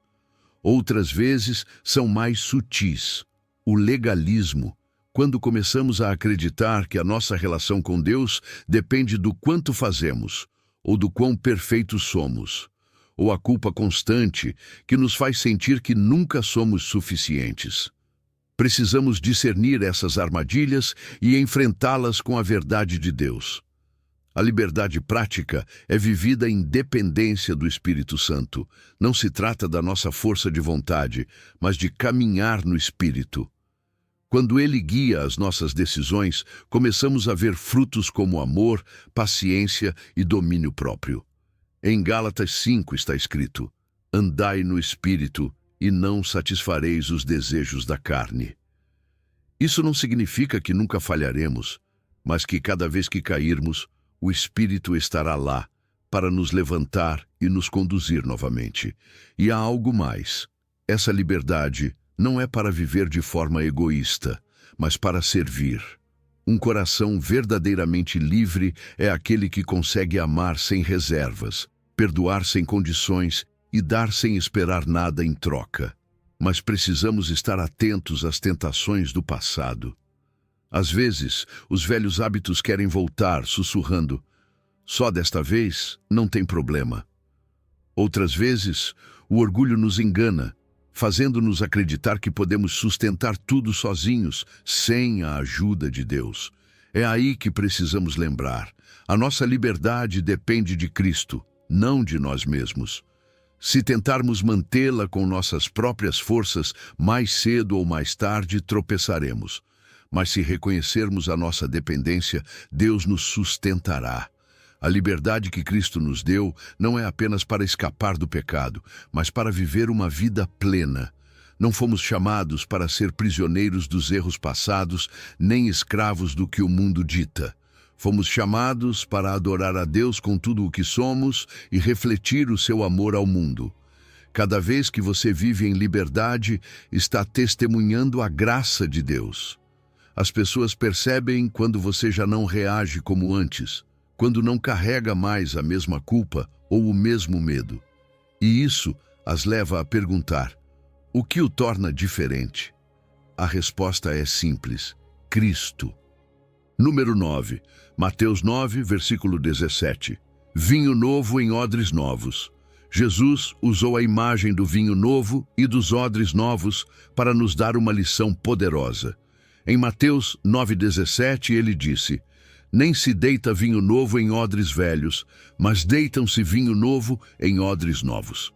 Outras vezes são mais sutis. O legalismo, quando começamos a acreditar que a nossa relação com Deus depende do quanto fazemos, ou do quão perfeitos somos. Ou a culpa constante, que nos faz sentir que nunca somos suficientes. Precisamos discernir essas armadilhas e enfrentá-las com a verdade de Deus. A liberdade prática é vivida em dependência do Espírito Santo. Não se trata da nossa força de vontade, mas de caminhar no Espírito. Quando Ele guia as nossas decisões, começamos a ver frutos como amor, paciência e domínio próprio. Em Gálatas 5 está escrito: andai no Espírito e não satisfareis os desejos da carne. Isso não significa que nunca falharemos, mas que cada vez que cairmos, o Espírito estará lá para nos levantar e nos conduzir novamente. E há algo mais. Essa liberdade não é para viver de forma egoísta, mas para servir. Um coração verdadeiramente livre é aquele que consegue amar sem reservas, perdoar sem condições e dar sem esperar nada em troca. Mas precisamos estar atentos às tentações do passado. Às vezes, os velhos hábitos querem voltar, sussurrando: só desta vez não tem problema. Outras vezes, o orgulho nos engana, fazendo-nos acreditar que podemos sustentar tudo sozinhos, sem a ajuda de Deus. É aí que precisamos lembrar: a nossa liberdade depende de Cristo, não de nós mesmos. Se tentarmos mantê-la com nossas próprias forças, mais cedo ou mais tarde tropeçaremos. Mas se reconhecermos a nossa dependência, Deus nos sustentará. A liberdade que Cristo nos deu não é apenas para escapar do pecado, mas para viver uma vida plena. Não fomos chamados para ser prisioneiros dos erros passados, nem escravos do que o mundo dita. Fomos chamados para adorar a Deus com tudo o que somos e refletir o seu amor ao mundo. Cada vez que você vive em liberdade, está testemunhando a graça de Deus. As pessoas percebem quando você já não reage como antes, quando não carrega mais a mesma culpa ou o mesmo medo. E isso as leva a perguntar: o que o torna diferente? A resposta é simples: Cristo. Número 9, Mateus 9, versículo 17. Vinho novo em odres novos. Jesus usou a imagem do vinho novo e dos odres novos para nos dar uma lição poderosa. Em Mateus 9,17 ele disse: nem se deita vinho novo em odres velhos, mas deitam-se vinho novo em odres novos.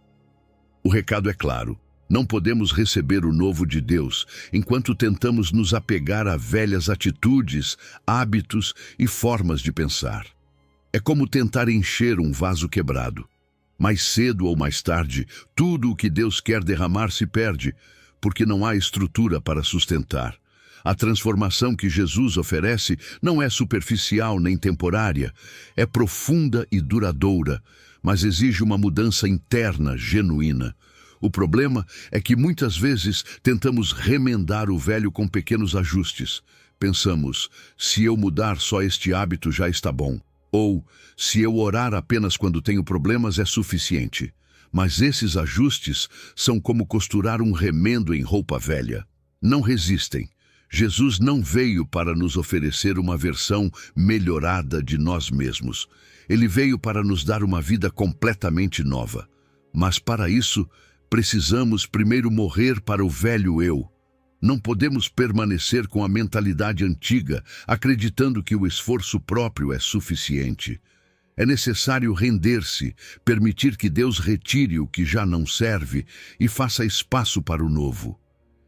O recado é claro. Não podemos receber o novo de Deus enquanto tentamos nos apegar a velhas atitudes, hábitos e formas de pensar. É como tentar encher um vaso quebrado. Mais cedo ou mais tarde, tudo o que Deus quer derramar se perde, porque não há estrutura para sustentar. A transformação que Jesus oferece não é superficial nem temporária, é profunda e duradoura, mas exige uma mudança interna genuína. O problema é que muitas vezes tentamos remendar o velho com pequenos ajustes. Pensamos: se eu mudar só este hábito já está bom. Ou, se eu orar apenas quando tenho problemas é suficiente. Mas esses ajustes são como costurar um remendo em roupa velha. Não resistem. Jesus não veio para nos oferecer uma versão melhorada de nós mesmos. Ele veio para nos dar uma vida completamente nova. Mas para isso, precisamos primeiro morrer para o velho eu. Não podemos permanecer com a mentalidade antiga, acreditando que o esforço próprio é suficiente. É necessário render-se, permitir que Deus retire o que já não serve e faça espaço para o novo.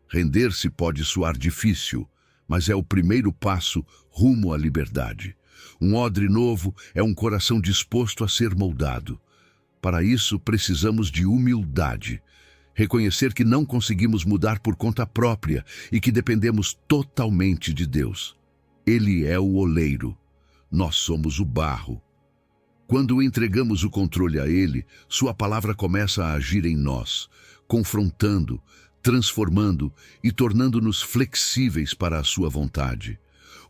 Render-se pode soar difícil, mas é o primeiro passo rumo à liberdade. Um odre novo é um coração disposto a ser moldado. Para isso, precisamos de humildade. Reconhecer que não conseguimos mudar por conta própria e que dependemos totalmente de Deus. Ele é o oleiro. Nós somos o barro. Quando entregamos o controle a Ele, Sua palavra começa a agir em nós, confrontando, transformando e tornando-nos flexíveis para a Sua vontade.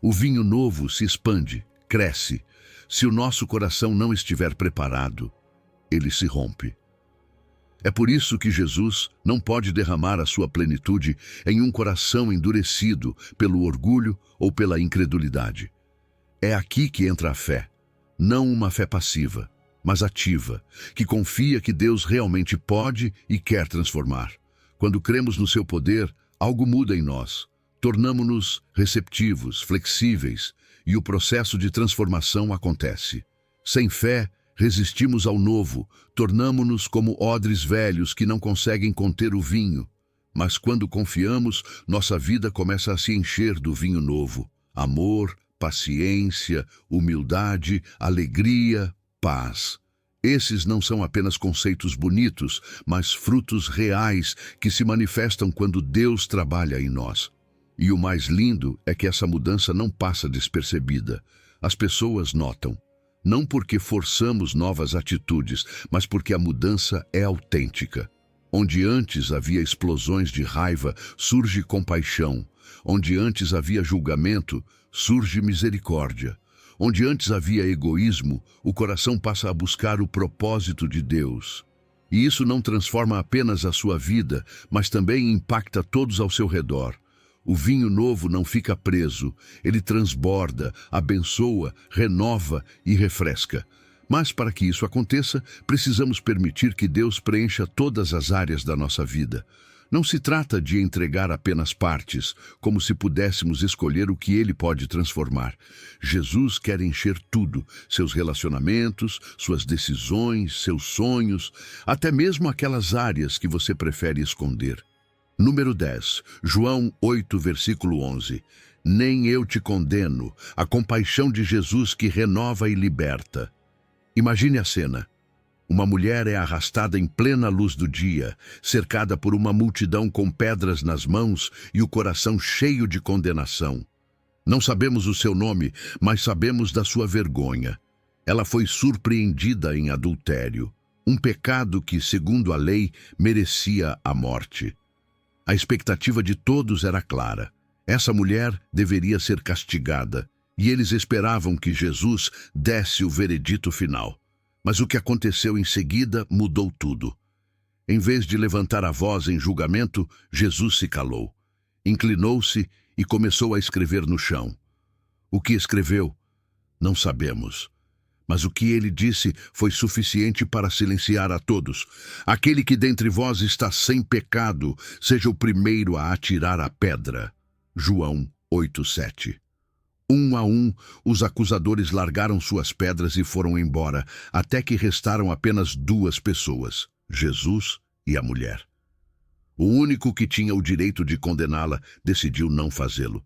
O vinho novo se expande, cresce. Se o nosso coração não estiver preparado, ele se rompe. É por isso que Jesus não pode derramar a sua plenitude em um coração endurecido pelo orgulho ou pela incredulidade. É aqui que entra a fé, não uma fé passiva, mas ativa, que confia que Deus realmente pode e quer transformar. Quando cremos no seu poder, algo muda em nós. Tornamo-nos receptivos, flexíveis, e o processo de transformação acontece. Sem fé, resistimos ao novo, tornamo-nos como odres velhos que não conseguem conter o vinho. Mas quando confiamos, nossa vida começa a se encher do vinho novo. Amor, paciência, humildade, alegria, paz. Esses não são apenas conceitos bonitos, mas frutos reais que se manifestam quando Deus trabalha em nós. E o mais lindo é que essa mudança não passa despercebida. As pessoas notam. Não porque forçamos novas atitudes, mas porque a mudança é autêntica. Onde antes havia explosões de raiva, surge compaixão. Onde antes havia julgamento, surge misericórdia. Onde antes havia egoísmo, o coração passa a buscar o propósito de Deus. E isso não transforma apenas a sua vida, mas também impacta todos ao seu redor. O vinho novo não fica preso, ele transborda, abençoa, renova e refresca. Mas para que isso aconteça, precisamos permitir que Deus preencha todas as áreas da nossa vida. Não se trata de entregar apenas partes, como se pudéssemos escolher o que ele pode transformar. Jesus quer encher tudo, seus relacionamentos, suas decisões, seus sonhos, até mesmo aquelas áreas que você prefere esconder. Número 10, João 8, versículo 11. Nem eu te condeno, a compaixão de Jesus que renova e liberta. Imagine a cena. Uma mulher é arrastada em plena luz do dia, cercada por uma multidão com pedras nas mãos e o coração cheio de condenação. Não sabemos o seu nome, mas sabemos da sua vergonha. Ela foi surpreendida em adultério, um pecado que, segundo a lei, merecia a morte. A expectativa de todos era clara. Essa mulher deveria ser castigada, e eles esperavam que Jesus desse o veredito final. Mas o que aconteceu em seguida mudou tudo. Em vez de levantar a voz em julgamento, Jesus se calou. Inclinou-se e começou a escrever no chão. O que escreveu? Não sabemos. Mas o que ele disse foi suficiente para silenciar a todos. Aquele que dentre vós está sem pecado, seja o primeiro a atirar a pedra. João 8:7. Um a um, os acusadores largaram suas pedras e foram embora, até que restaram apenas duas pessoas, Jesus e a mulher. O único que tinha o direito de condená-la decidiu não fazê-lo.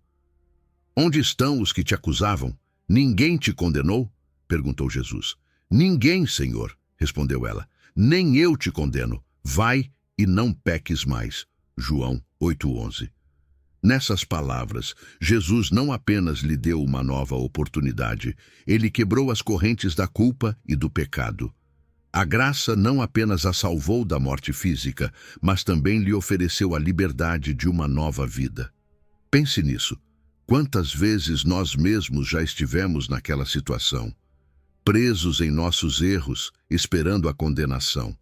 Onde estão os que te acusavam? Ninguém te condenou? Perguntou Jesus. Ninguém, Senhor, respondeu ela. Nem eu te condeno. Vai e não peques mais. João 8:11. Nessas palavras, Jesus não apenas lhe deu uma nova oportunidade, ele quebrou as correntes da culpa e do pecado. A graça não apenas a salvou da morte física, mas também lhe ofereceu a liberdade de uma nova vida. Pense nisso. Quantas vezes nós mesmos já estivemos naquela situação, presos em nossos erros, esperando a condenação.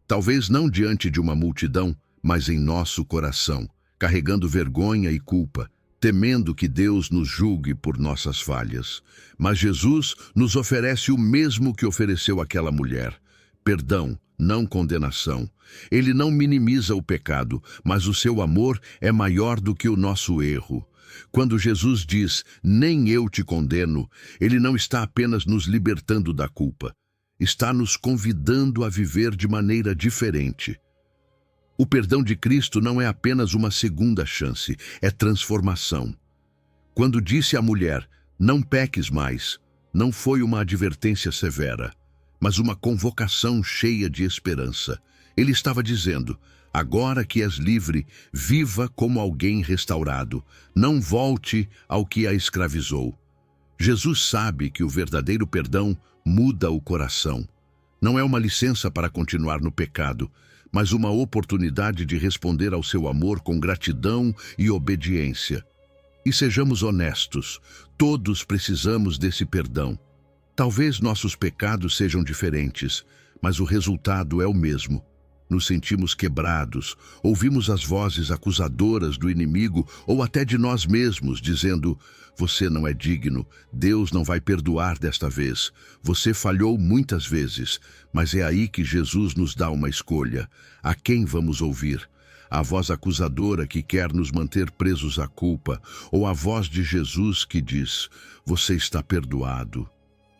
Talvez não diante de uma multidão, mas em nosso coração, carregando vergonha e culpa, temendo que Deus nos julgue por nossas falhas. Mas Jesus nos oferece o mesmo que ofereceu àquela mulher: perdão, não condenação. Ele não minimiza o pecado, mas o seu amor é maior do que o nosso erro. Quando Jesus diz, nem eu te condeno, ele não está apenas nos libertando da culpa, está nos convidando a viver de maneira diferente. O perdão de Cristo não é apenas uma segunda chance, é transformação. Quando disse à mulher, não peques mais, não foi uma advertência severa, mas uma convocação cheia de esperança. Ele estava dizendo, agora que és livre, viva como alguém restaurado, não volte ao que a escravizou. Jesus sabe que o verdadeiro perdão muda o coração. Não é uma licença para continuar no pecado, mas uma oportunidade de responder ao seu amor com gratidão e obediência. E sejamos honestos, todos precisamos desse perdão. Talvez nossos pecados sejam diferentes, mas o resultado é o mesmo. Nos sentimos quebrados, ouvimos as vozes acusadoras do inimigo ou até de nós mesmos, dizendo, você não é digno, Deus não vai perdoar desta vez, você falhou muitas vezes, mas é aí que Jesus nos dá uma escolha. A quem vamos ouvir? A voz acusadora que quer nos manter presos à culpa, ou a voz de Jesus que diz, você está perdoado?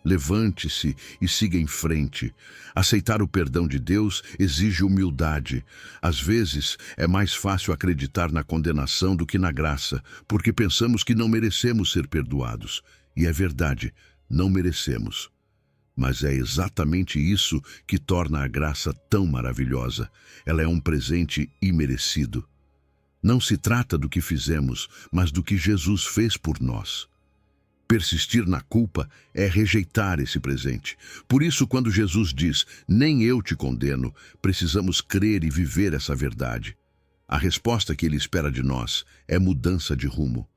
Levante-se e siga em frente. Aceitar o perdão de Deus exige humildade. Às vezes, é mais fácil acreditar na condenação do que na graça, porque pensamos que não merecemos ser perdoados. E é verdade, não merecemos. Mas é exatamente isso que torna a graça tão maravilhosa. Ela é um presente imerecido. Não se trata do que fizemos, mas do que Jesus fez por nós. Persistir na culpa é rejeitar esse presente. Por isso, quando Jesus diz, nem eu te condeno, precisamos crer e viver essa verdade. A resposta que ele espera de nós é mudança de rumo.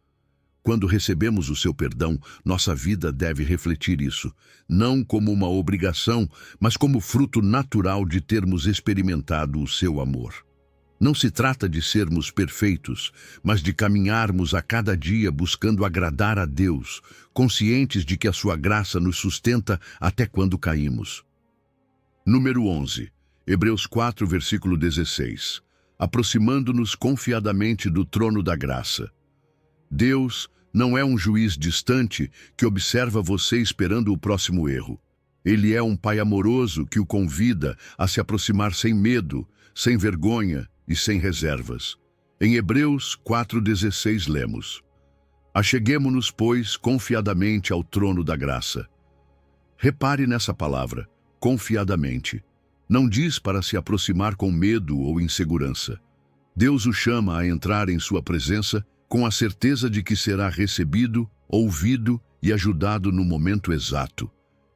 Quando recebemos o seu perdão, nossa vida deve refletir isso, não como uma obrigação, mas como fruto natural de termos experimentado o seu amor. Não se trata de sermos perfeitos, mas de caminharmos a cada dia buscando agradar a Deus, conscientes de que a sua graça nos sustenta até quando caímos. Número 11. Hebreus 4, versículo 16. aproximando-nos confiadamente do trono da graça. Deus não é um juiz distante que observa você esperando o próximo erro. Ele é um pai amoroso que o convida a se aproximar sem medo, sem vergonha e sem reservas. Em Hebreus 4,16 lemos: Acheguemo-nos, pois, confiadamente ao trono da graça. Repare nessa palavra, confiadamente. Não diz para se aproximar com medo ou insegurança. Deus o chama a entrar em sua presença com a certeza de que será recebido, ouvido e ajudado no momento exato.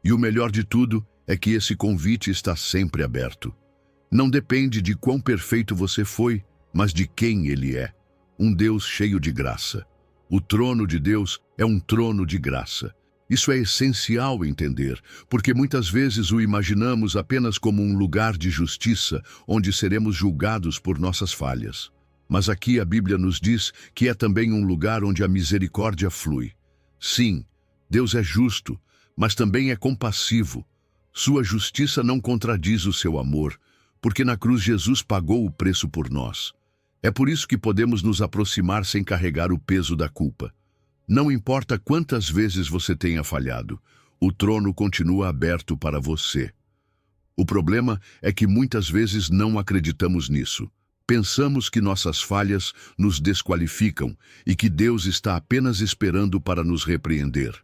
E o melhor de tudo é que esse convite está sempre aberto. Não depende de quão perfeito você foi, mas de quem Ele é. Um Deus cheio de graça. O trono de Deus é um trono de graça. Isso é essencial entender, porque muitas vezes o imaginamos apenas como um lugar de justiça, onde seremos julgados por nossas falhas. Mas aqui a Bíblia nos diz que é também um lugar onde a misericórdia flui. Sim, Deus é justo, mas também é compassivo. Sua justiça não contradiz o seu amor, porque na cruz Jesus pagou o preço por nós. É por isso que podemos nos aproximar sem carregar o peso da culpa. Não importa quantas vezes você tenha falhado, o trono continua aberto para você. O problema é que muitas vezes não acreditamos nisso. Pensamos que nossas falhas nos desqualificam e que Deus está apenas esperando para nos repreender.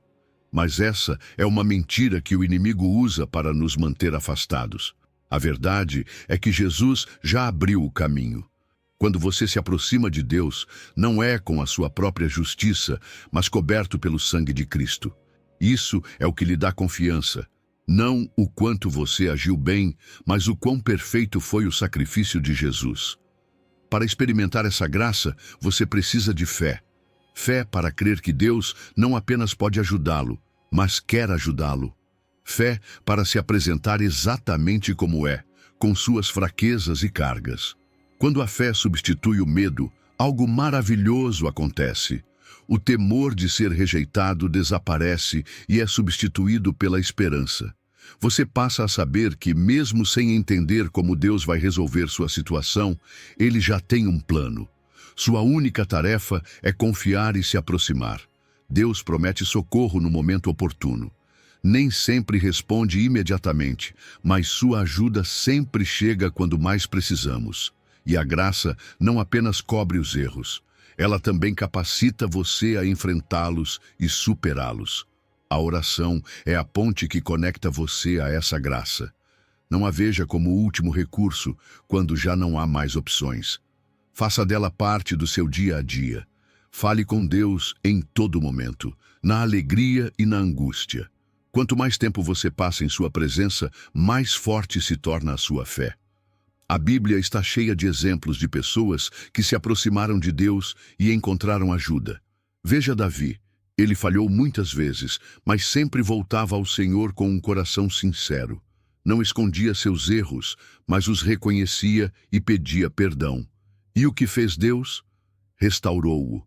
Mas essa é uma mentira que o inimigo usa para nos manter afastados. A verdade é que Jesus já abriu o caminho. Quando você se aproxima de Deus, não é com a sua própria justiça, mas coberto pelo sangue de Cristo. Isso é o que lhe dá confiança. Não o quanto você agiu bem, mas o quão perfeito foi o sacrifício de Jesus. Para experimentar essa graça, você precisa de fé. Fé para crer que Deus não apenas pode ajudá-lo, mas quer ajudá-lo. Fé para se apresentar exatamente como é, com suas fraquezas e cargas. Quando a fé substitui o medo, algo maravilhoso acontece. O temor de ser rejeitado desaparece e é substituído pela esperança. Você passa a saber que, mesmo sem entender como Deus vai resolver sua situação, Ele já tem um plano. Sua única tarefa é confiar e se aproximar. Deus promete socorro no momento oportuno. Nem sempre responde imediatamente, mas sua ajuda sempre chega quando mais precisamos. E a graça não apenas cobre os erros, ela também capacita você a enfrentá-los e superá-los. A oração é a ponte que conecta você a essa graça. Não a veja como último recurso quando já não há mais opções. Faça dela parte do seu dia a dia. Fale com Deus em todo momento, na alegria e na angústia. Quanto mais tempo você passa em sua presença, mais forte se torna a sua fé. A Bíblia está cheia de exemplos de pessoas que se aproximaram de Deus e encontraram ajuda. Veja Davi. Ele falhou muitas vezes, mas sempre voltava ao Senhor com um coração sincero. Não escondia seus erros, mas os reconhecia e pedia perdão. E o que fez Deus? Restaurou-o.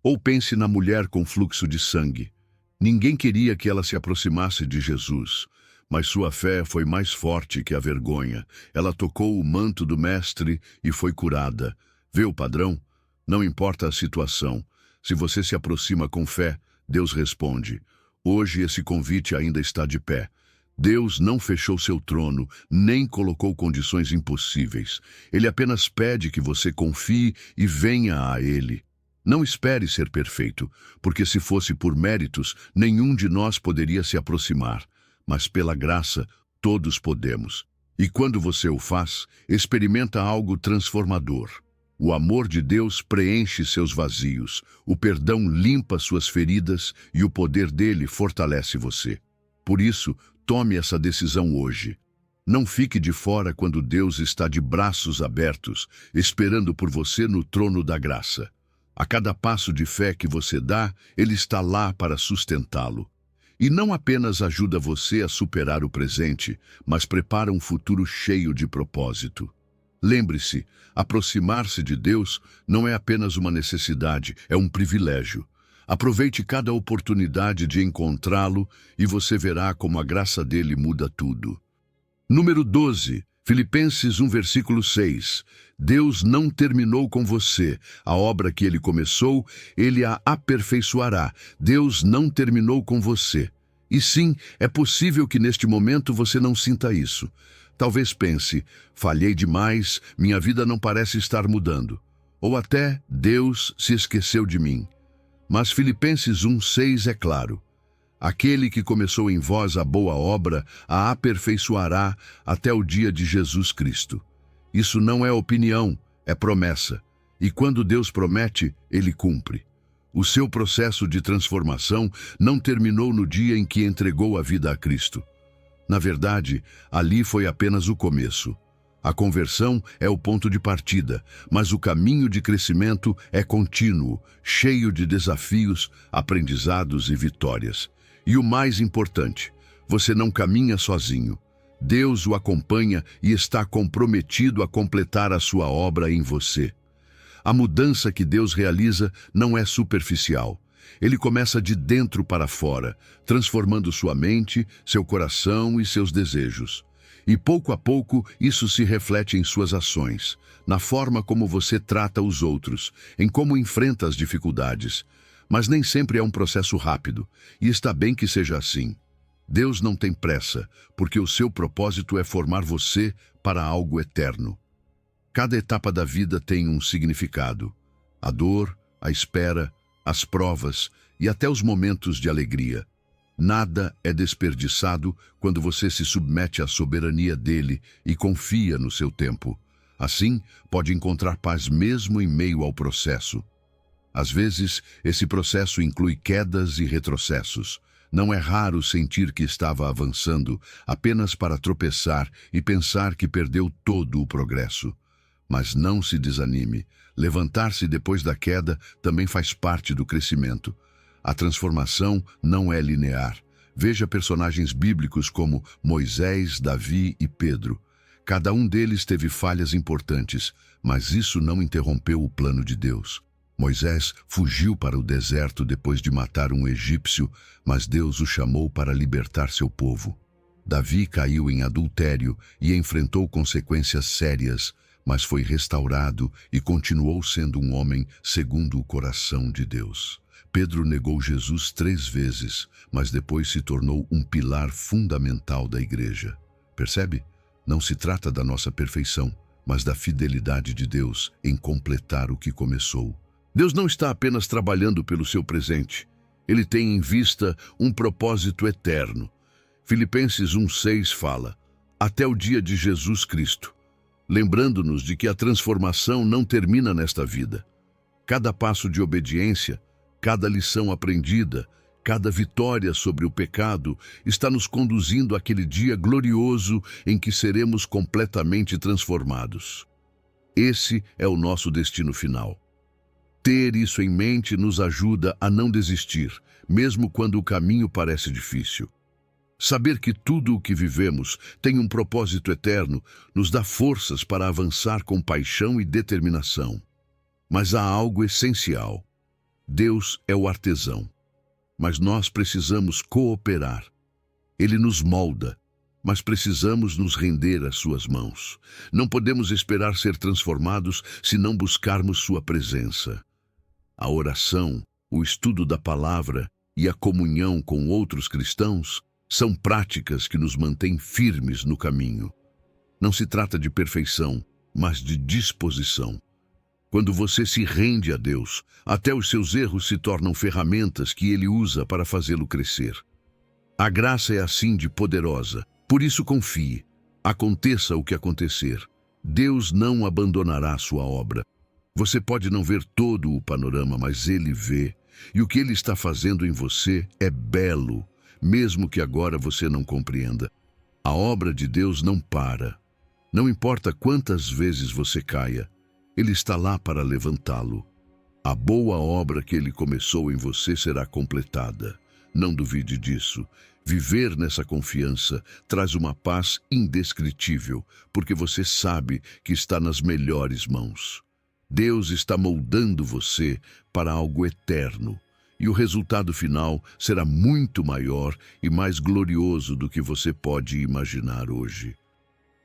Ou pense na mulher com fluxo de sangue. Ninguém queria que ela se aproximasse de Jesus, mas sua fé foi mais forte que a vergonha. Ela tocou o manto do Mestre e foi curada. Vê o padrão? Não importa a situação. Se você se aproxima com fé, Deus responde. Hoje esse convite ainda está de pé. Deus não fechou seu trono, nem colocou condições impossíveis. Ele apenas pede que você confie e venha a Ele. Não espere ser perfeito, porque se fosse por méritos, nenhum de nós poderia se aproximar. Mas pela graça, todos podemos. E quando você o faz, experimenta algo transformador. O amor de Deus preenche seus vazios, o perdão limpa suas feridas e o poder dele fortalece você. Por isso, tome essa decisão hoje. Não fique de fora quando Deus está de braços abertos, esperando por você no trono da graça. A cada passo de fé que você dá, Ele está lá para sustentá-lo. E não apenas ajuda você a superar o presente, mas prepara um futuro cheio de propósito. Lembre-se, aproximar-se de Deus não é apenas uma necessidade, é um privilégio. Aproveite cada oportunidade de encontrá-lo e você verá como a graça dele muda tudo. Número 12. Filipenses 1, versículo 6. Deus não terminou com você. A obra que Ele começou, Ele a aperfeiçoará. Deus não terminou com você. E sim, é possível que neste momento você não sinta isso. Talvez pense, falhei demais, minha vida não parece estar mudando. Ou até, Deus se esqueceu de mim. Mas Filipenses 1, 6 é claro. Aquele que começou em vós a boa obra, a aperfeiçoará até o dia de Jesus Cristo. Isso não é opinião, é promessa. E quando Deus promete, Ele cumpre. O seu processo de transformação não terminou no dia em que entregou a vida a Cristo. Na verdade, ali foi apenas o começo. A conversão é o ponto de partida, mas o caminho de crescimento é contínuo, cheio de desafios, aprendizados e vitórias. E o mais importante, você não caminha sozinho. Deus o acompanha e está comprometido a completar a sua obra em você. A mudança que Deus realiza não é superficial. Ele começa de dentro para fora, transformando sua mente, seu coração e seus desejos. E pouco a pouco isso se reflete em suas ações, na forma como você trata os outros, em como enfrenta as dificuldades. Mas nem sempre é um processo rápido, e está bem que seja assim. Deus não tem pressa, porque o seu propósito é formar você para algo eterno. Cada etapa da vida tem um significado. A dor, a espera, as provas e até os momentos de alegria. Nada é desperdiçado quando você se submete à soberania dele e confia no seu tempo. Assim, pode encontrar paz mesmo em meio ao processo. Às vezes, esse processo inclui quedas e retrocessos. Não é raro sentir que estava avançando apenas para tropeçar e pensar que perdeu todo o progresso. Mas não se desanime. Levantar-se depois da queda também faz parte do crescimento. A transformação não é linear. Veja personagens bíblicos como Moisés, Davi e Pedro. Cada um deles teve falhas importantes, mas isso não interrompeu o plano de Deus. Moisés fugiu para o deserto depois de matar um egípcio, mas Deus o chamou para libertar seu povo. Davi caiu em adultério e enfrentou consequências sérias, mas foi restaurado e continuou sendo um homem segundo o coração de Deus. Pedro negou Jesus 3 vezes, mas depois se tornou um pilar fundamental da igreja. Percebe? Não se trata da nossa perfeição, mas da fidelidade de Deus em completar o que começou. Deus não está apenas trabalhando pelo seu presente. Ele tem em vista um propósito eterno. Filipenses 1,6 fala, até o dia de Jesus Cristo, lembrando-nos de que a transformação não termina nesta vida. Cada passo de obediência, cada lição aprendida, cada vitória sobre o pecado está nos conduzindo àquele dia glorioso em que seremos completamente transformados. Esse é o nosso destino final. Ter isso em mente nos ajuda a não desistir, mesmo quando o caminho parece difícil. Saber que tudo o que vivemos tem um propósito eterno nos dá forças para avançar com paixão e determinação. Mas há algo essencial. Deus é o artesão, mas nós precisamos cooperar. Ele nos molda, mas precisamos nos render às suas mãos. Não podemos esperar ser transformados se não buscarmos sua presença. A oração, o estudo da palavra e a comunhão com outros cristãos são práticas que nos mantêm firmes no caminho. Não se trata de perfeição, mas de disposição. Quando você se rende a Deus, até os seus erros se tornam ferramentas que Ele usa para fazê-lo crescer. A graça é assim de poderosa, por isso confie. Aconteça o que acontecer, Deus não abandonará sua obra. Você pode não ver todo o panorama, mas Ele vê. E o que Ele está fazendo em você é belo, mesmo que agora você não compreenda. A obra de Deus não para. Não importa quantas vezes você caia, Ele está lá para levantá-lo. A boa obra que Ele começou em você será completada. Não duvide disso. Viver nessa confiança traz uma paz indescritível, porque você sabe que está nas melhores mãos. Deus está moldando você para algo eterno, e o resultado final será muito maior e mais glorioso do que você pode imaginar hoje.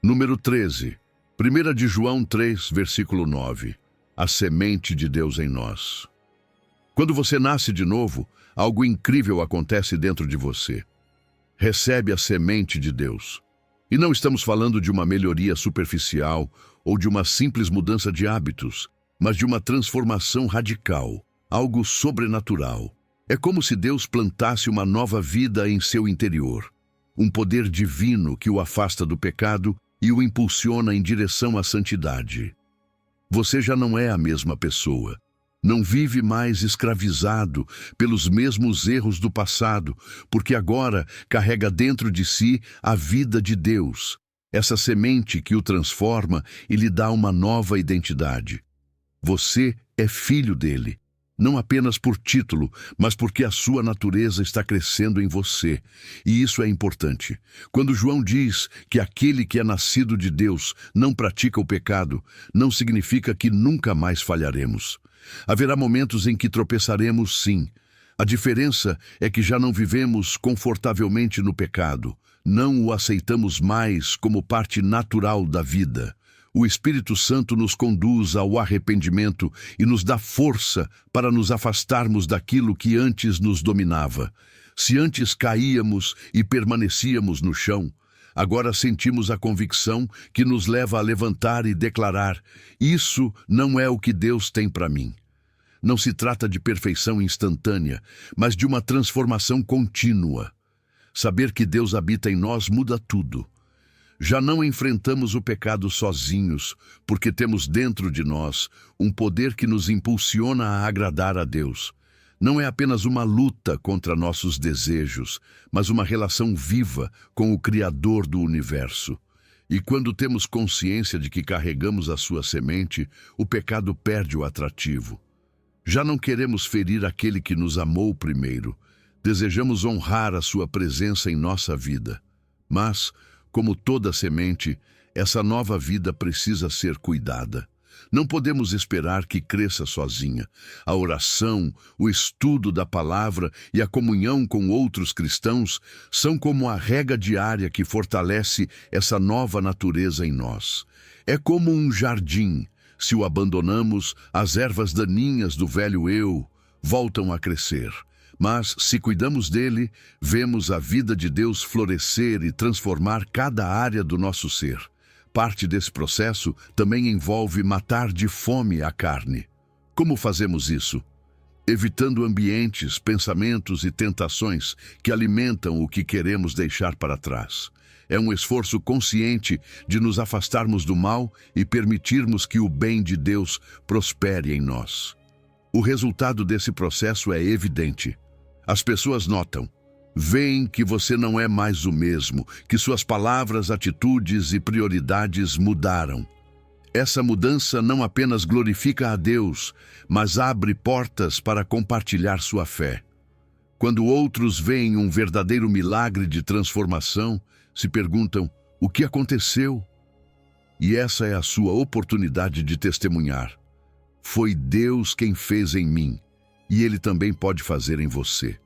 Número 13. 1 de João 3, versículo 9. A semente de Deus em nós. Quando você nasce de novo, algo incrível acontece dentro de você. Recebe a semente de Deus. E não estamos falando de uma melhoria superficial ou de uma simples mudança de hábitos, mas de uma transformação radical, algo sobrenatural. É como se Deus plantasse uma nova vida em seu interior, um poder divino que o afasta do pecado e o impulsiona em direção à santidade. Você já não é a mesma pessoa. Não vive mais escravizado pelos mesmos erros do passado, porque agora carrega dentro de si a vida de Deus, essa semente que o transforma e lhe dá uma nova identidade. Você é filho dele, não apenas por título, mas porque a sua natureza está crescendo em você. E isso é importante. Quando João diz que aquele que é nascido de Deus não pratica o pecado, não significa que nunca mais falharemos. Haverá momentos em que tropeçaremos, sim. A diferença é que já não vivemos confortavelmente no pecado. Não o aceitamos mais como parte natural da vida. O Espírito Santo nos conduz ao arrependimento e nos dá força para nos afastarmos daquilo que antes nos dominava. Se antes caíamos e permanecíamos no chão, agora sentimos a convicção que nos leva a levantar e declarar: isso não é o que Deus tem para mim. Não se trata de perfeição instantânea, mas de uma transformação contínua. Saber que Deus habita em nós muda tudo. Já não enfrentamos o pecado sozinhos, porque temos dentro de nós um poder que nos impulsiona a agradar a Deus. Não é apenas uma luta contra nossos desejos, mas uma relação viva com o Criador do universo. E quando temos consciência de que carregamos a sua semente, o pecado perde o atrativo. Já não queremos ferir aquele que nos amou primeiro. Desejamos honrar a sua presença em nossa vida. Mas, como toda semente, essa nova vida precisa ser cuidada. Não podemos esperar que cresça sozinha. A oração, o estudo da palavra e a comunhão com outros cristãos são como a rega diária que fortalece essa nova natureza em nós. É como um jardim. Se o abandonamos, as ervas daninhas do velho eu voltam a crescer. Mas, se cuidamos dele, vemos a vida de Deus florescer e transformar cada área do nosso ser. Parte desse processo também envolve matar de fome a carne. Como fazemos isso? Evitando ambientes, pensamentos e tentações que alimentam o que queremos deixar para trás. É um esforço consciente de nos afastarmos do mal e permitirmos que o bem de Deus prospere em nós. O resultado desse processo é evidente. As pessoas notam, veem que você não é mais o mesmo, que suas palavras, atitudes e prioridades mudaram. Essa mudança não apenas glorifica a Deus, mas abre portas para compartilhar sua fé. Quando outros veem um verdadeiro milagre de transformação, se perguntam: o que aconteceu? E essa é a sua oportunidade de testemunhar. Foi Deus quem fez em mim, e Ele também pode fazer em você.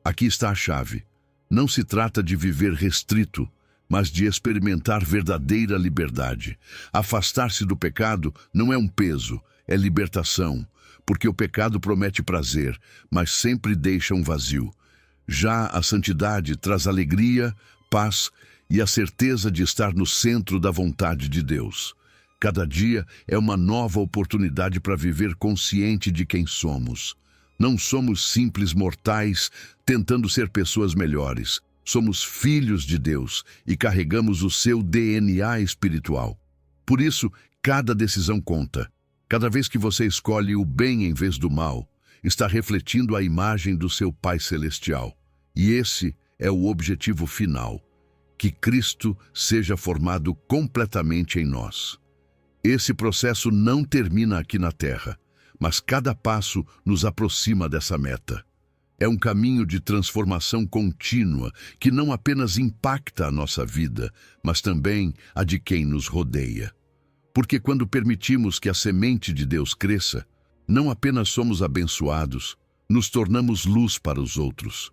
Aqui está a chave. Não se trata de viver restrito, mas de experimentar verdadeira liberdade. Afastar-se do pecado não é um peso, é libertação, porque o pecado promete prazer, mas sempre deixa um vazio. Já a santidade traz alegria, paz e a certeza de estar no centro da vontade de Deus. Cada dia é uma nova oportunidade para viver consciente de quem somos. Não somos simples mortais tentando ser pessoas melhores. Somos filhos de Deus e carregamos o seu DNA espiritual. Por isso, cada decisão conta. Cada vez que você escolhe o bem em vez do mal, está refletindo a imagem do seu Pai Celestial. E esse é o objetivo final: que Cristo seja formado completamente em nós. Esse processo não termina aqui na Terra, mas cada passo nos aproxima dessa meta. É um caminho de transformação contínua que não apenas impacta a nossa vida, mas também a de quem nos rodeia. Porque quando permitimos que a semente de Deus cresça, não apenas somos abençoados, nos tornamos luz para os outros.